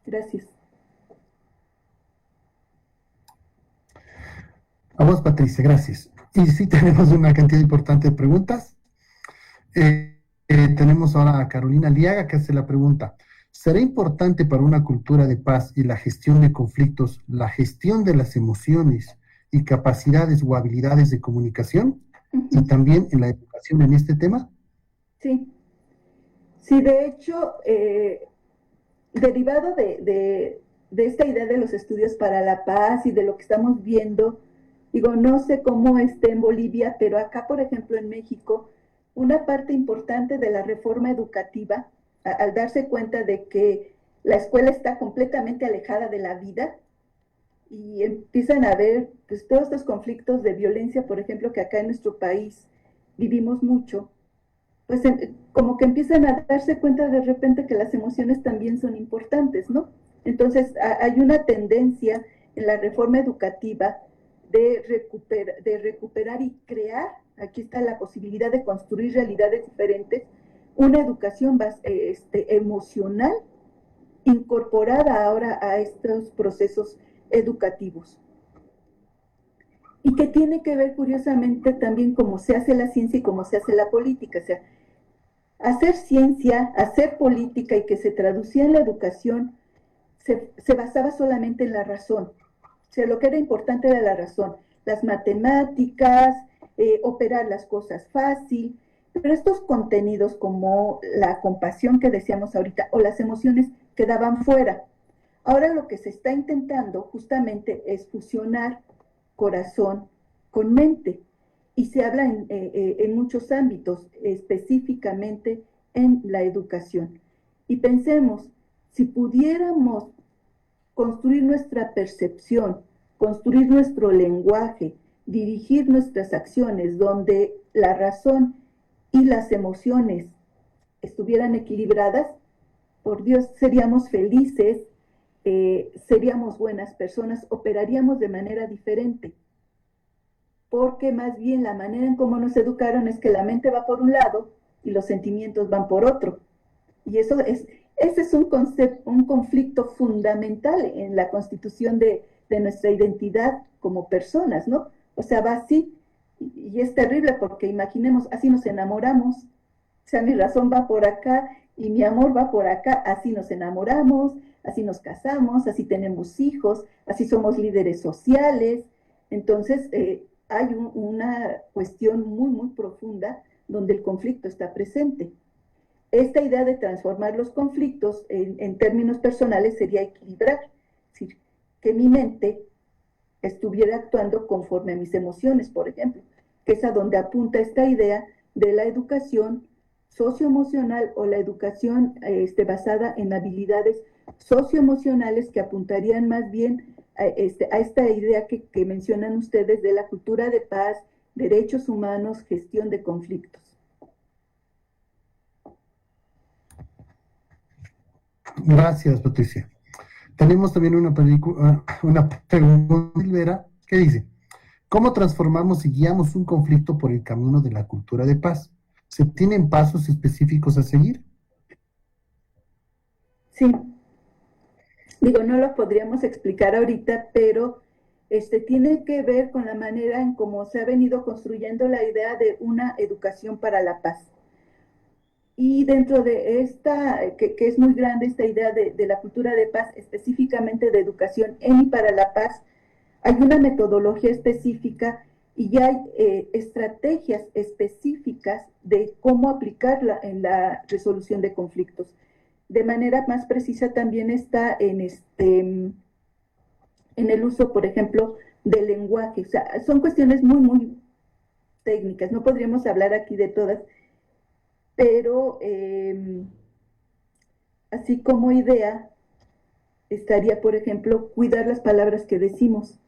[SPEAKER 2] Gracias.
[SPEAKER 1] A vos, Patricia, gracias. Y sí, tenemos una cantidad importante de preguntas. Tenemos ahora a Carolina Liaga que hace la pregunta. ¿Será importante para una cultura de paz y la gestión de conflictos la gestión de las emociones y capacidades o habilidades de comunicación? Y también en la educación en este tema.
[SPEAKER 2] Sí, sí, de hecho, derivado de esta idea de los estudios para la paz y de lo que estamos viendo, digo, no sé cómo esté en Bolivia, pero acá, por ejemplo, en México, una parte importante de la reforma educativa, al darse cuenta de que la escuela está completamente alejada de la vida y empiezan a haber pues, todos estos conflictos de violencia, por ejemplo, que acá en nuestro país vivimos mucho, pues como que empiezan a darse cuenta de repente que las emociones también son importantes, ¿no? Entonces hay una tendencia en la reforma educativa de recuperar y crear, aquí está la posibilidad de construir realidades diferentes, una educación emocional incorporada ahora a estos procesos educativos. Y que tiene que ver curiosamente también cómo se hace la ciencia y cómo se hace la política. O sea, hacer ciencia, hacer política y que se traducía en la educación se basaba solamente en la razón. O sea, lo que era importante era la razón. Las matemáticas, operar las cosas fácil, pero estos contenidos como la compasión que decíamos ahorita o las emociones quedaban fuera. Ahora lo que se está intentando justamente es fusionar corazón con mente y se habla en muchos ámbitos, específicamente en la educación. Y pensemos, si pudiéramos construir nuestra percepción, construir nuestro lenguaje, dirigir nuestras acciones donde la razón y las emociones estuvieran equilibradas, por Dios, seríamos felices, seríamos buenas personas, operaríamos de manera diferente. Porque más bien la manera en cómo nos educaron es que la mente va por un lado y los sentimientos van por otro. Y ese es un conflicto fundamental en la constitución de nuestra identidad como personas, ¿no? O sea, va así y es terrible porque imaginemos, así nos enamoramos, o sea, mi razón va por acá y mi amor va por acá, así nos enamoramos, así nos casamos, así tenemos hijos, así somos líderes sociales. Entonces, hay una cuestión muy, muy profunda donde el conflicto está presente. Esta idea de transformar los conflictos en términos personales sería equilibrar, es decir, que mi mente estuviera actuando conforme a mis emociones, por ejemplo, que es a donde apunta esta idea de la educación socioemocional o la educación basada en habilidades socioemocionales que apuntarían más bien a esta idea que mencionan ustedes de la cultura de paz, derechos humanos, gestión de conflictos.
[SPEAKER 1] Gracias, Patricia. Tenemos también una pregunta de Silvera que dice, ¿cómo transformamos y guiamos un conflicto por el camino de la cultura de paz? ¿Se tienen pasos específicos a seguir?
[SPEAKER 2] Sí, digo, no lo podríamos explicar ahorita, pero tiene que ver con la manera en cómo se ha venido construyendo la idea de una educación para la paz. Y dentro de esta, que es muy grande esta idea de la cultura de paz, específicamente de educación en y para la paz, hay una metodología específica y ya hay estrategias específicas de cómo aplicarla en la resolución de conflictos. De manera más precisa también está en el uso, por ejemplo, del lenguaje. O sea, son cuestiones muy, muy técnicas. No podríamos hablar aquí de todas, pero así como idea estaría, por ejemplo, cuidar las palabras que decimos.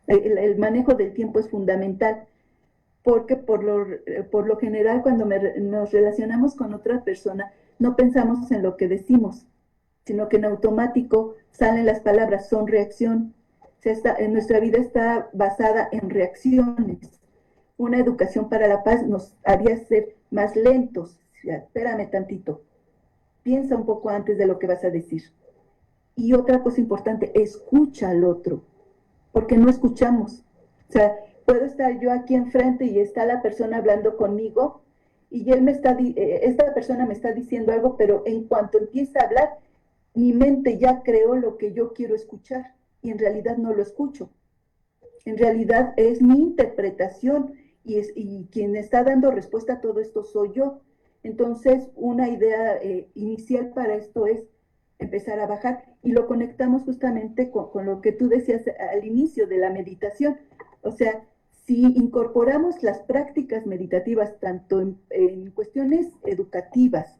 [SPEAKER 2] El manejo del tiempo es fundamental, porque por lo general cuando nos relacionamos con otra persona, no pensamos en lo que decimos, sino que en automático salen las palabras, son reacción. O sea, nuestra vida está basada en reacciones. Una educación para la paz nos haría ser más lentos. O sea, espérame tantito, piensa un poco antes de lo que vas a decir. Y otra cosa importante, escucha al otro, porque no escuchamos. O sea, puedo estar yo aquí enfrente y está la persona hablando conmigo y él esta persona me está diciendo algo, pero en cuanto empieza a hablar, mi mente ya creó lo que yo quiero escuchar y en realidad no lo escucho. En realidad es mi interpretación y quien está dando respuesta a todo esto soy yo. Entonces, una idea inicial para esto es empezar a bajar y lo conectamos justamente con lo que tú decías al inicio de la meditación. O sea, si incorporamos las prácticas meditativas tanto en cuestiones educativas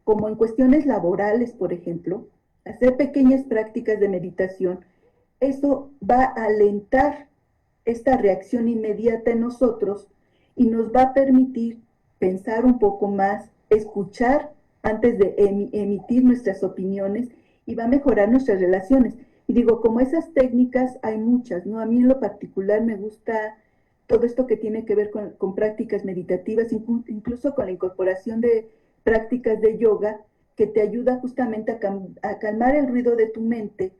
[SPEAKER 2] como en cuestiones laborales, por ejemplo, hacer pequeñas prácticas de meditación, eso va a alentar esta reacción inmediata en nosotros y nos va a permitir pensar un poco más, escuchar antes de emitir nuestras opiniones y va a mejorar nuestras relaciones. Y digo, como esas técnicas hay muchas, ¿no? A mí en lo particular me gusta todo esto que tiene que ver con prácticas meditativas, incluso con la incorporación de prácticas de yoga, que te ayuda justamente a calmar el ruido de tu mente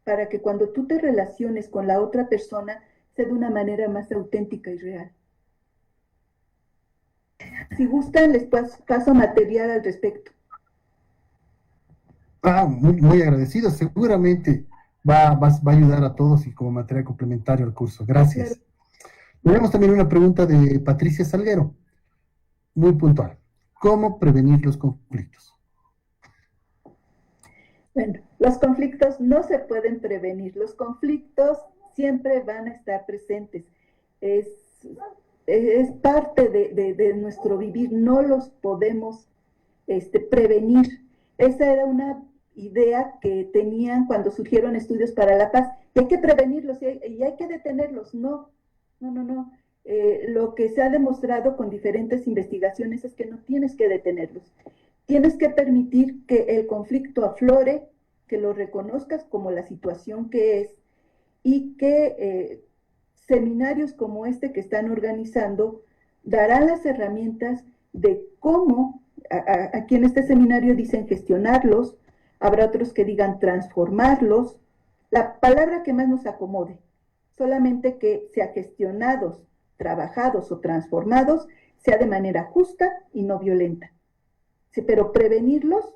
[SPEAKER 2] para que cuando tú te relaciones con la otra persona sea de una manera más auténtica y real. Si gustan, les paso material al respecto.
[SPEAKER 1] Muy agradecido. Seguramente va a ayudar a todos y como material complementario al curso. Gracias.
[SPEAKER 2] Claro.
[SPEAKER 1] Tenemos también una pregunta de Patricia Salguero, muy puntual. ¿Cómo prevenir los conflictos?
[SPEAKER 2] Bueno, los conflictos no se pueden prevenir. Los conflictos siempre van a estar presentes. Es, es parte de nuestro vivir. No los podemos prevenir. Esa era una idea que tenían cuando surgieron estudios para la paz. Y hay que prevenirlos y hay que detenerlos. No, no, no, no. Lo que se ha demostrado con diferentes investigaciones es que no tienes que detenerlos. Tienes que permitir que el conflicto aflore, que lo reconozcas como la situación que es y que seminarios como este que están organizando darán las herramientas de cómo, aquí en este seminario dicen gestionarlos, habrá otros que digan transformarlos, la palabra que más nos acomode, solamente que sea gestionados, trabajados o transformados, sea de manera justa y no violenta. Sí, pero prevenirlos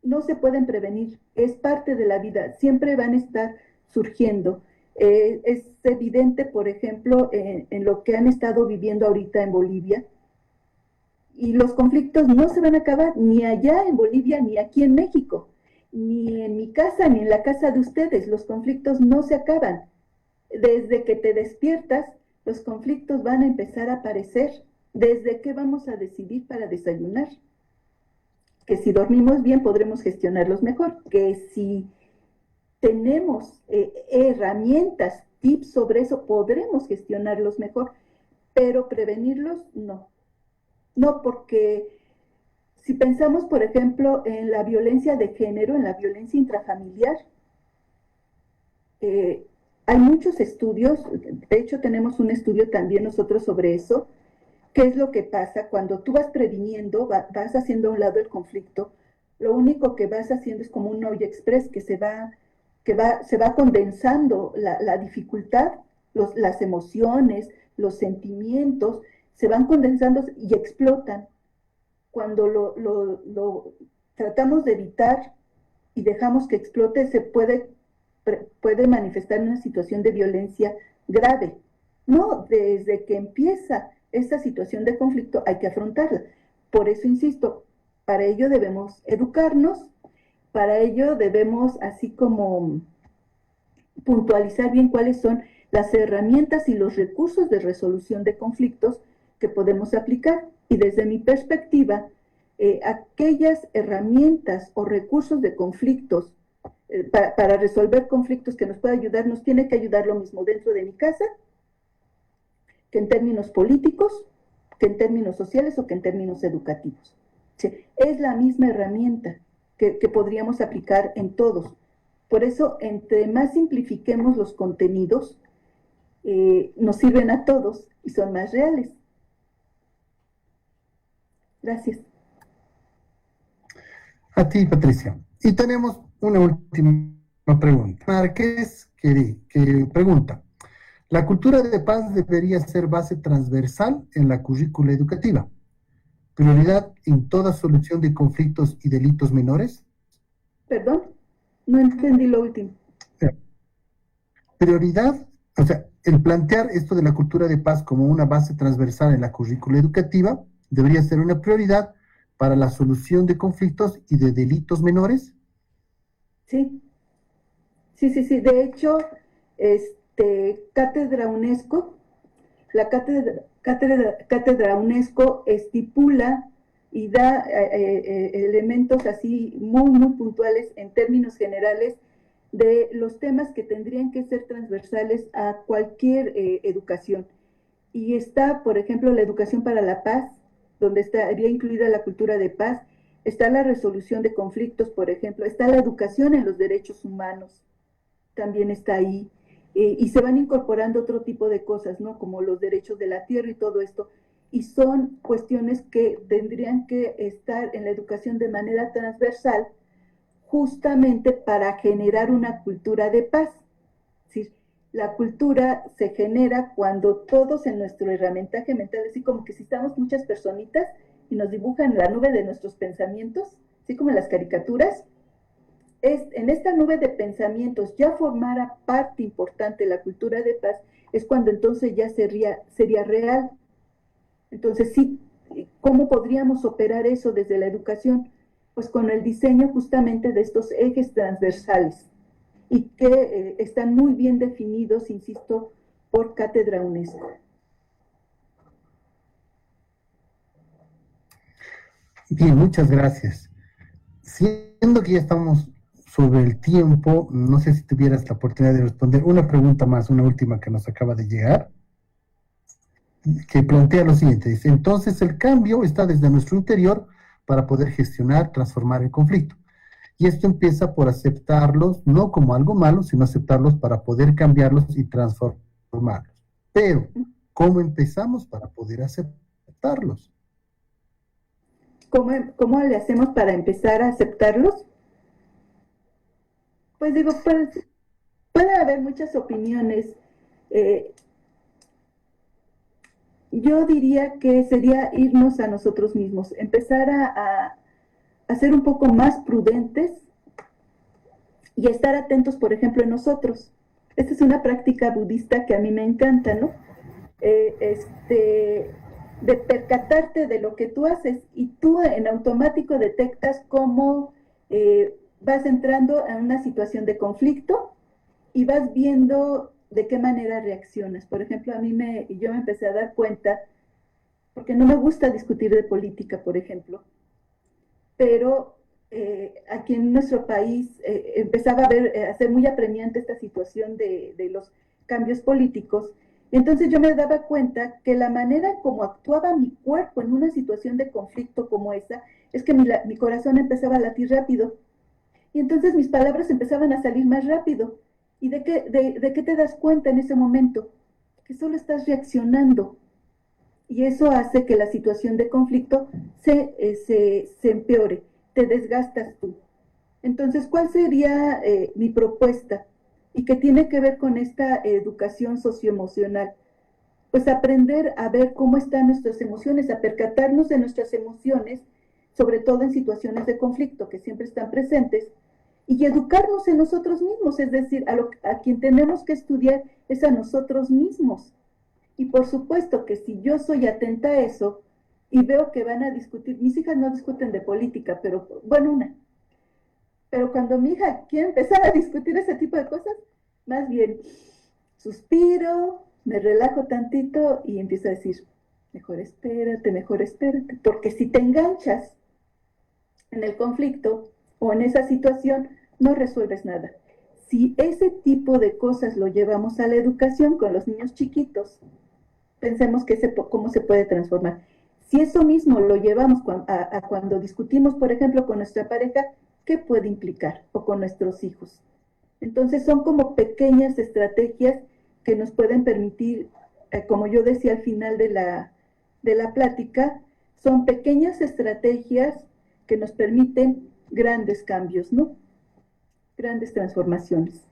[SPEAKER 2] no se pueden prevenir, es parte de la vida, siempre van a estar surgiendo. Es evidente, por ejemplo, en lo que han estado viviendo ahorita en Bolivia, y los conflictos no se van a acabar ni allá en Bolivia ni aquí en México, ni en mi casa ni en la casa de ustedes. Los conflictos no se acaban. Desde que te despiertas, los conflictos van a empezar a aparecer. ¿Desde qué vamos a decidir para desayunar? Que si dormimos bien podremos gestionarlos mejor, que si tenemos herramientas, tips sobre eso, podremos gestionarlos mejor, pero prevenirlos no. No, porque si pensamos, por ejemplo, en la violencia de género, en la violencia intrafamiliar, hay muchos estudios, de hecho tenemos un estudio también nosotros sobre eso. ¿Qué es lo que pasa cuando tú vas previniendo, vas haciendo a un lado el conflicto? Lo único que vas haciendo es como un olla express que se va condensando la dificultad, las emociones, los sentimientos, se van condensando y explotan. Cuando lo tratamos de evitar y dejamos que explote, se puede manifestar en una situación de violencia grave. No, desde que empieza esta situación de conflicto hay que afrontarla. Por eso insisto, para ello debemos educarnos, para ello debemos así como puntualizar bien cuáles son las herramientas y los recursos de resolución de conflictos que podemos aplicar. Y desde mi perspectiva, aquellas herramientas o recursos de conflictos para resolver conflictos que nos pueda ayudar, nos tiene que ayudar lo mismo dentro de mi casa que en términos políticos, que en términos sociales o que en términos educativos. ¿Sí? Es la misma herramienta que podríamos aplicar en todos. Por eso, entre más simplifiquemos los contenidos, nos sirven a todos y son más reales. Gracias.
[SPEAKER 1] A ti, Patricia. Y tenemos una última pregunta. Márquez, que pregunta, La cultura de paz debería ser base transversal en la currícula educativa. Prioridad en toda solución de conflictos y delitos menores.
[SPEAKER 2] Perdón, no entendí lo último.
[SPEAKER 1] Prioridad, o sea, el plantear esto de la cultura de paz como una base transversal en la currícula educativa debería ser una prioridad para la solución de conflictos y de delitos menores.
[SPEAKER 2] Sí, sí, sí, sí. De hecho, Cátedra UNESCO, la Cátedra UNESCO estipula y da elementos así muy, muy puntuales en términos generales de los temas que tendrían que ser transversales a cualquier educación. Y está, por ejemplo, la educación para la paz, donde estaría incluida la cultura de paz, está la resolución de conflictos, por ejemplo, está la educación en los derechos humanos, también está ahí, y se van incorporando otro tipo de cosas, ¿no? Como los derechos de la tierra y todo esto, y son cuestiones que tendrían que estar en la educación de manera transversal, justamente para generar una cultura de paz. ¿Sí? La cultura se genera cuando todos en nuestro herramientaje mental, así como que si estamos muchas personitas y nos dibujan la nube de nuestros pensamientos, así como en las caricaturas, en esta nube de pensamientos ya formara parte importante la cultura de paz, es cuando entonces ya sería real. Entonces, sí, ¿cómo podríamos operar eso desde la educación? Pues con el diseño justamente de estos ejes transversales y que están muy bien definidos, insisto, por Cátedra UNESCO.
[SPEAKER 1] Bien, muchas gracias. Siendo que ya estamos sobre el tiempo, no sé si tuvieras la oportunidad de responder una pregunta más, una última que nos acaba de llegar, que plantea lo siguiente, dice, entonces el cambio está desde nuestro interior para poder gestionar, transformar el conflicto. Y esto empieza por aceptarlos, no como algo malo, sino aceptarlos para poder cambiarlos y transformarlos. Pero, ¿cómo empezamos para poder aceptarlos?
[SPEAKER 2] ¿Cómo le hacemos para empezar a aceptarlos? Pues digo, puede haber muchas opiniones. Eh, yo diría que sería irnos a nosotros mismos, empezar a ser un poco más prudentes y estar atentos, por ejemplo, en nosotros. Esta es una práctica budista que a mí me encanta, ¿no? De percatarte de lo que tú haces y tú en automático detectas cómo vas entrando en una situación de conflicto y vas viendo de qué manera reaccionas. Por ejemplo, yo me empecé a dar cuenta, porque no me gusta discutir de política, por ejemplo, pero aquí en nuestro país empezaba a ser muy apremiante esta situación de los cambios políticos. Entonces yo me daba cuenta que la manera como actuaba mi cuerpo en una situación de conflicto como esa, es que mi corazón empezaba a latir rápido. Y entonces mis palabras empezaban a salir más rápido. ¿Y de qué te das cuenta en ese momento? Que solo estás reaccionando, y eso hace que la situación de conflicto se empeore, te desgastas tú. Entonces, ¿cuál sería mi propuesta? Y que tiene que ver con esta educación socioemocional. Pues aprender a ver cómo están nuestras emociones, a percatarnos de nuestras emociones, sobre todo en situaciones de conflicto que siempre están presentes, y educarnos en nosotros mismos, es decir, a quien tenemos que estudiar es a nosotros mismos. Y por supuesto que si yo soy atenta a eso y veo que van a discutir, mis hijas no discuten de política, pero bueno, pero cuando mi hija quiere empezar a discutir ese tipo de cosas, más bien suspiro, me relajo tantito y empiezo a decir, mejor espérate, porque si te enganchas en el conflicto o en esa situación, no resuelves nada. Si ese tipo de cosas lo llevamos a la educación con los niños chiquitos, pensemos cómo se puede transformar. Si eso mismo lo llevamos a cuando discutimos, por ejemplo, con nuestra pareja, ¿qué puede implicar? O con nuestros hijos. Entonces son como pequeñas estrategias que nos pueden permitir, como yo decía al final de la plática, son pequeñas estrategias que nos permiten grandes cambios, ¿no? Grandes transformaciones.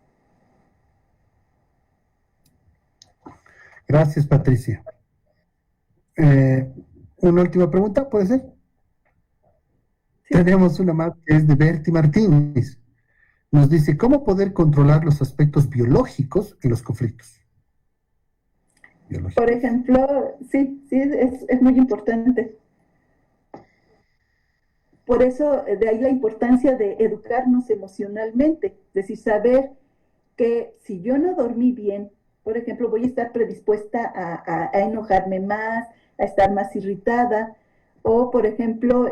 [SPEAKER 1] Gracias, Patricia. Una última pregunta, ¿puede ser? Sí. Tenemos una más que es de Berti Martínez. Nos dice, ¿cómo poder controlar los aspectos biológicos en los conflictos?
[SPEAKER 2] Por ejemplo, sí, es muy importante. Por eso, de ahí la importancia de educarnos emocionalmente, es decir, saber que si yo no dormí bien, por ejemplo, voy a estar predispuesta a enojarme más, a estar más irritada, o por ejemplo,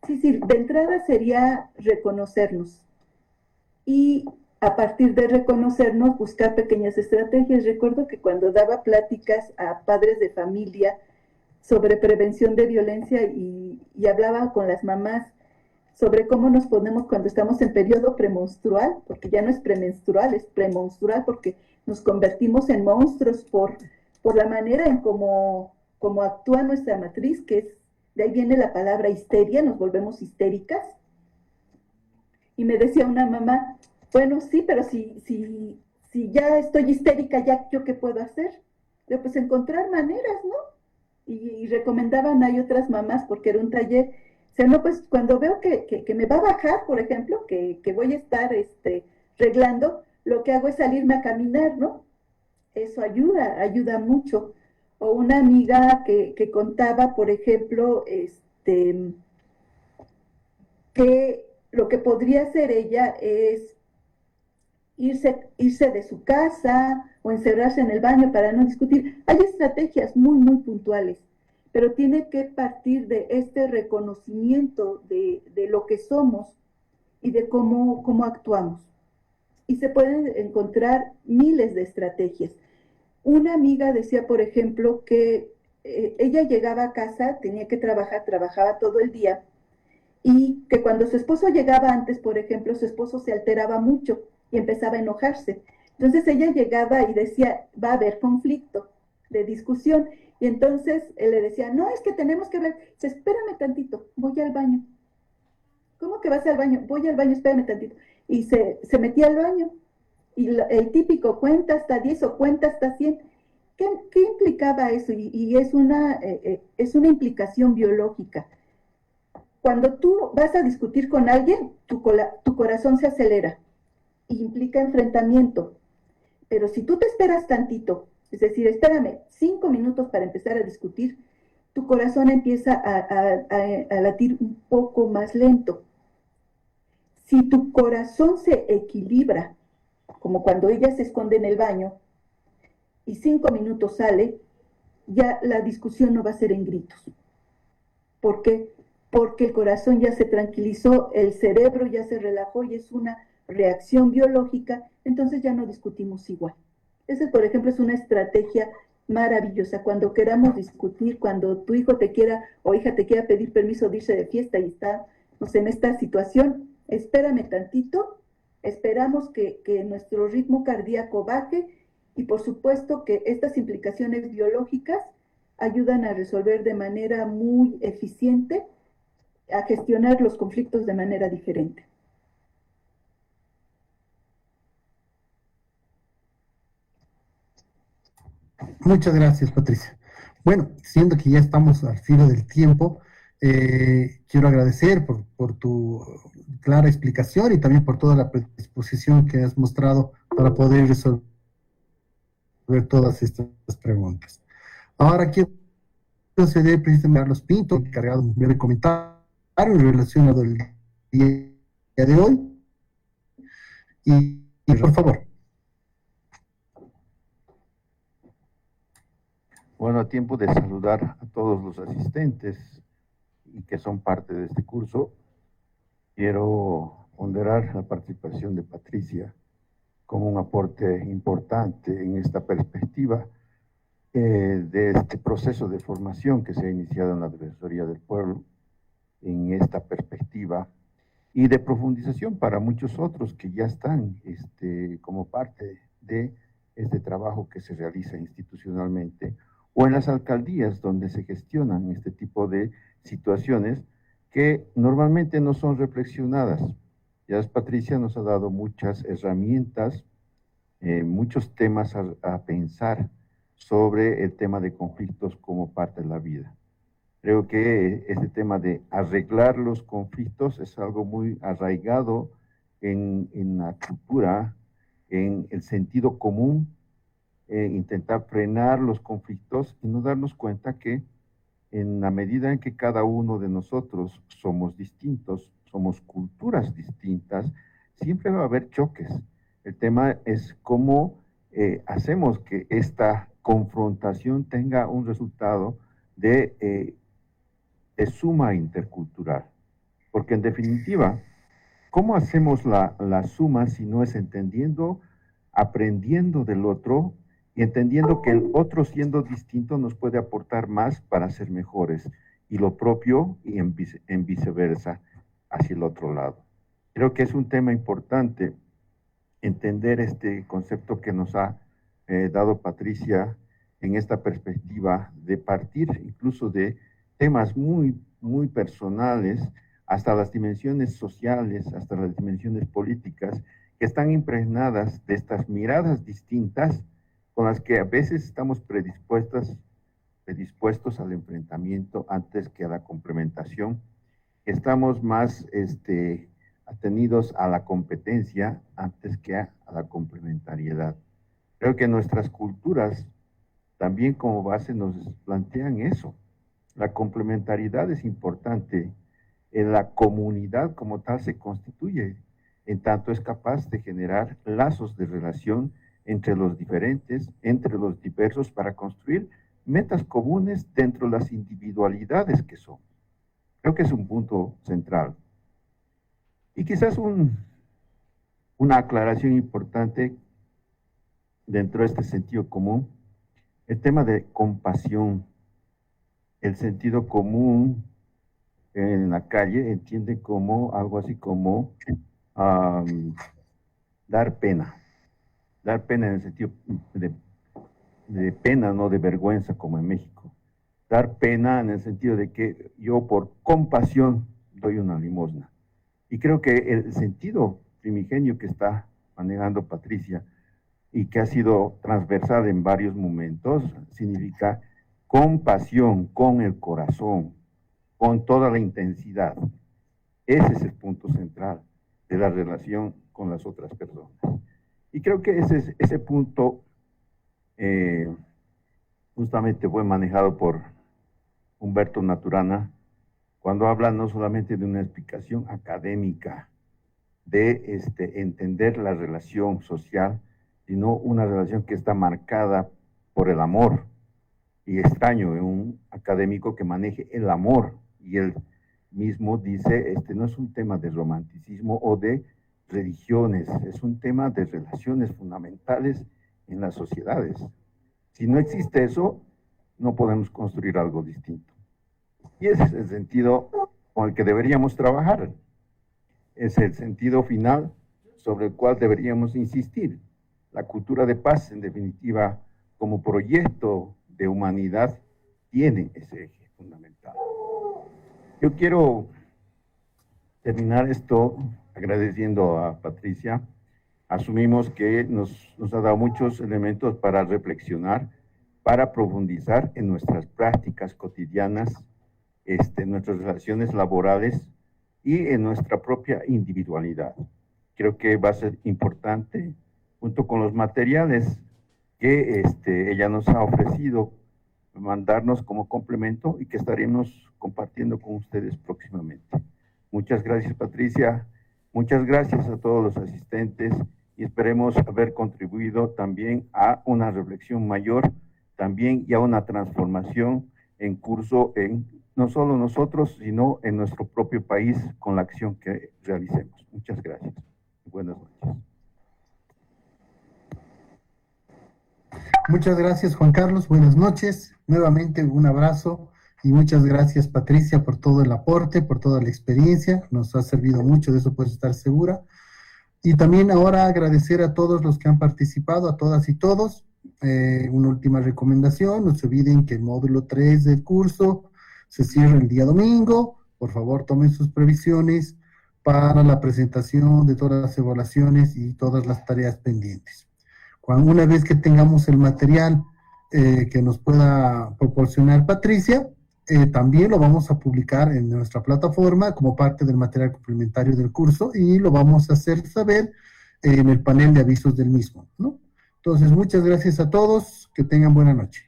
[SPEAKER 2] sí, de entrada sería reconocernos y a partir de reconocernos buscar pequeñas estrategias. Recuerdo que cuando daba pláticas a padres de familia sobre prevención de violencia y hablaba con las mamás sobre cómo nos ponemos cuando estamos en periodo premenstrual, porque ya no es premenstrual, es premenstrual, porque nos convertimos en monstruos por la manera en cómo actúa nuestra matriz, que es, de ahí viene la palabra histeria, nos volvemos histéricas. Y me decía una mamá, bueno, sí, pero si ya estoy histérica, ¿ya yo qué puedo hacer? Yo, pues encontrar maneras, ¿no? Y recomendaban, hay otras mamás, porque era un taller, o sea, no, pues cuando veo que me va a bajar, por ejemplo, que voy a estar reglando, lo que hago es salirme a caminar, ¿no? Eso ayuda mucho. O una amiga que contaba, por ejemplo, que lo que podría hacer ella es irse de su casa o encerrarse en el baño para no discutir. Hay estrategias muy puntuales, pero tiene que partir de este reconocimiento de lo que somos y de cómo actuamos. Y se pueden encontrar miles de estrategias. Una amiga decía, por ejemplo, que ella llegaba a casa, tenía que trabajar, trabajaba todo el día, y que cuando su esposo llegaba antes, por ejemplo, su esposo se alteraba mucho y empezaba a enojarse. Entonces ella llegaba y decía, va a haber conflicto de discusión. Y entonces él le decía, no, es que tenemos que hablar. Dice, espérame tantito, voy al baño. ¿Cómo que vas al baño? Voy al baño, espérame tantito. Y se metía al baño. Y el típico, cuenta hasta 10 o cuenta hasta 100. ¿Qué implicaba eso? Y es una implicación biológica. Cuando tú vas a discutir con alguien, tu corazón se acelera y implica enfrentamiento. Pero si tú te esperas tantito, es decir, espérame 5 minutos para empezar a discutir, tu corazón empieza a latir un poco más lento. Si tu corazón se equilibra, como cuando ella se esconde en el baño y 5 minutos sale, ya la discusión no va a ser en gritos. ¿Por qué? Porque el corazón ya se tranquilizó, el cerebro ya se relajó y es una reacción biológica, entonces ya no discutimos igual. Esa, por ejemplo, es una estrategia maravillosa. Cuando queramos discutir, cuando tu hijo te quiera o hija te quiera pedir permiso de irse de fiesta y está, no sé, en esta situación, espérame tantito, esperamos que nuestro ritmo cardíaco baje y por supuesto que estas implicaciones biológicas ayudan a resolver de manera muy eficiente, a gestionar los conflictos de manera diferente.
[SPEAKER 1] Muchas gracias, Patricia. Bueno, siendo que ya estamos al filo del tiempo, quiero agradecer por tu clara explicación y también por toda la predisposición que has mostrado para poder resolver todas estas preguntas. Ahora quiero proceder precisamente a Carlos Pinto, encargado de un breve comentario relacionado al día de hoy. Y por favor.
[SPEAKER 3] Bueno, a tiempo de saludar a todos los asistentes y que son parte de este curso, quiero ponderar la participación de Patricia como un aporte importante en esta perspectiva de este proceso de formación que se ha iniciado en la Defensoría del Pueblo, en esta perspectiva, y de profundización para muchos otros que ya están como parte de este trabajo que se realiza institucionalmente, o en las alcaldías donde se gestionan este tipo de situaciones que normalmente no son reflexionadas. Ya Patricia nos ha dado muchas herramientas muchos temas a pensar sobre el tema de conflictos como parte de la vida. Creo que este tema de arreglar los conflictos es algo muy arraigado en la cultura, en el sentido común, intentar frenar los conflictos y no darnos cuenta que en la medida en que cada uno de nosotros somos distintos, somos culturas distintas, siempre va a haber choques. El tema es cómo hacemos que esta confrontación tenga un resultado de suma intercultural. Porque en definitiva, ¿cómo hacemos la suma si no es entendiendo, aprendiendo del otro y entendiendo que el otro siendo distinto nos puede aportar más para ser mejores? Y lo propio y en viceversa hacia el otro lado. Creo que es un tema importante entender este concepto que nos ha dado Patricia en esta perspectiva de partir incluso de temas muy, muy personales hasta las dimensiones sociales, hasta las dimensiones políticas, que están impregnadas de estas miradas distintas con las que a veces estamos predispuestos al enfrentamiento antes que a la complementación. Estamos más atenidos a la competencia antes que a la complementariedad. Creo que nuestras culturas también como base nos plantean eso. La complementariedad es importante. En la comunidad como tal se constituye, en tanto es capaz de generar lazos de relación entre los diferentes, entre los diversos, para construir metas comunes dentro de las individualidades que son. Creo que es un punto central. Y quizás una aclaración importante dentro de este sentido común, el tema de compasión. El sentido común en la calle entiende como algo así como dar pena en el sentido de pena, no de vergüenza como en México. Dar pena en el sentido de que yo por compasión doy una limosna. Y creo que el sentido primigenio que está manejando Patricia y que ha sido transversal en varios momentos significa compasión con el corazón, con toda la intensidad. Ese es el punto central de la relación con las otras personas. Y creo que ese punto justamente fue manejado por Humberto Maturana cuando habla no solamente de una explicación académica de entender la relación social, sino una relación que está marcada por el amor. Y extraño en un académico que maneje el amor, y él mismo dice, no es un tema de romanticismo o de religiones, es un tema de relaciones fundamentales en las sociedades. Si no existe eso, no podemos construir algo distinto. Y ese es el sentido con el que deberíamos trabajar. Es el sentido final sobre el cual deberíamos insistir. La cultura de paz, en definitiva, como proyecto de humanidad, tiene ese eje fundamental. Yo quiero terminar esto agradeciendo a Patricia. Asumimos que nos ha dado muchos elementos para reflexionar, para profundizar en nuestras prácticas cotidianas, nuestras relaciones laborales y en nuestra propia individualidad. Creo que va a ser importante, junto con los materiales que ella nos ha ofrecido, mandarnos como complemento y que estaremos compartiendo con ustedes próximamente. Muchas gracias, Patricia. Muchas gracias a todos los asistentes y esperemos haber contribuido también a una reflexión mayor, también y a una transformación en curso en no solo nosotros, sino en nuestro propio país con la acción que realicemos. Muchas gracias. Buenas noches.
[SPEAKER 1] Muchas gracias, Juan Carlos. Buenas noches. Nuevamente un abrazo y muchas gracias, Patricia, por todo el aporte, por toda la experiencia. Nos ha servido mucho, de eso puedes estar segura. Y también ahora agradecer a todos los que han participado, a todas y todos. Una última recomendación, no se olviden que el módulo 3 del curso se cierra el día domingo. Por favor, tomen sus previsiones para la presentación de todas las evaluaciones y todas las tareas pendientes. Una vez que tengamos el material que nos pueda proporcionar Patricia, también lo vamos a publicar en nuestra plataforma como parte del material complementario del curso y lo vamos a hacer saber en el panel de avisos del mismo, ¿no? Entonces, muchas gracias a todos, que tengan buena noche.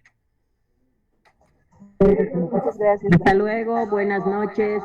[SPEAKER 2] Muchas gracias.
[SPEAKER 4] Hasta luego, buenas noches.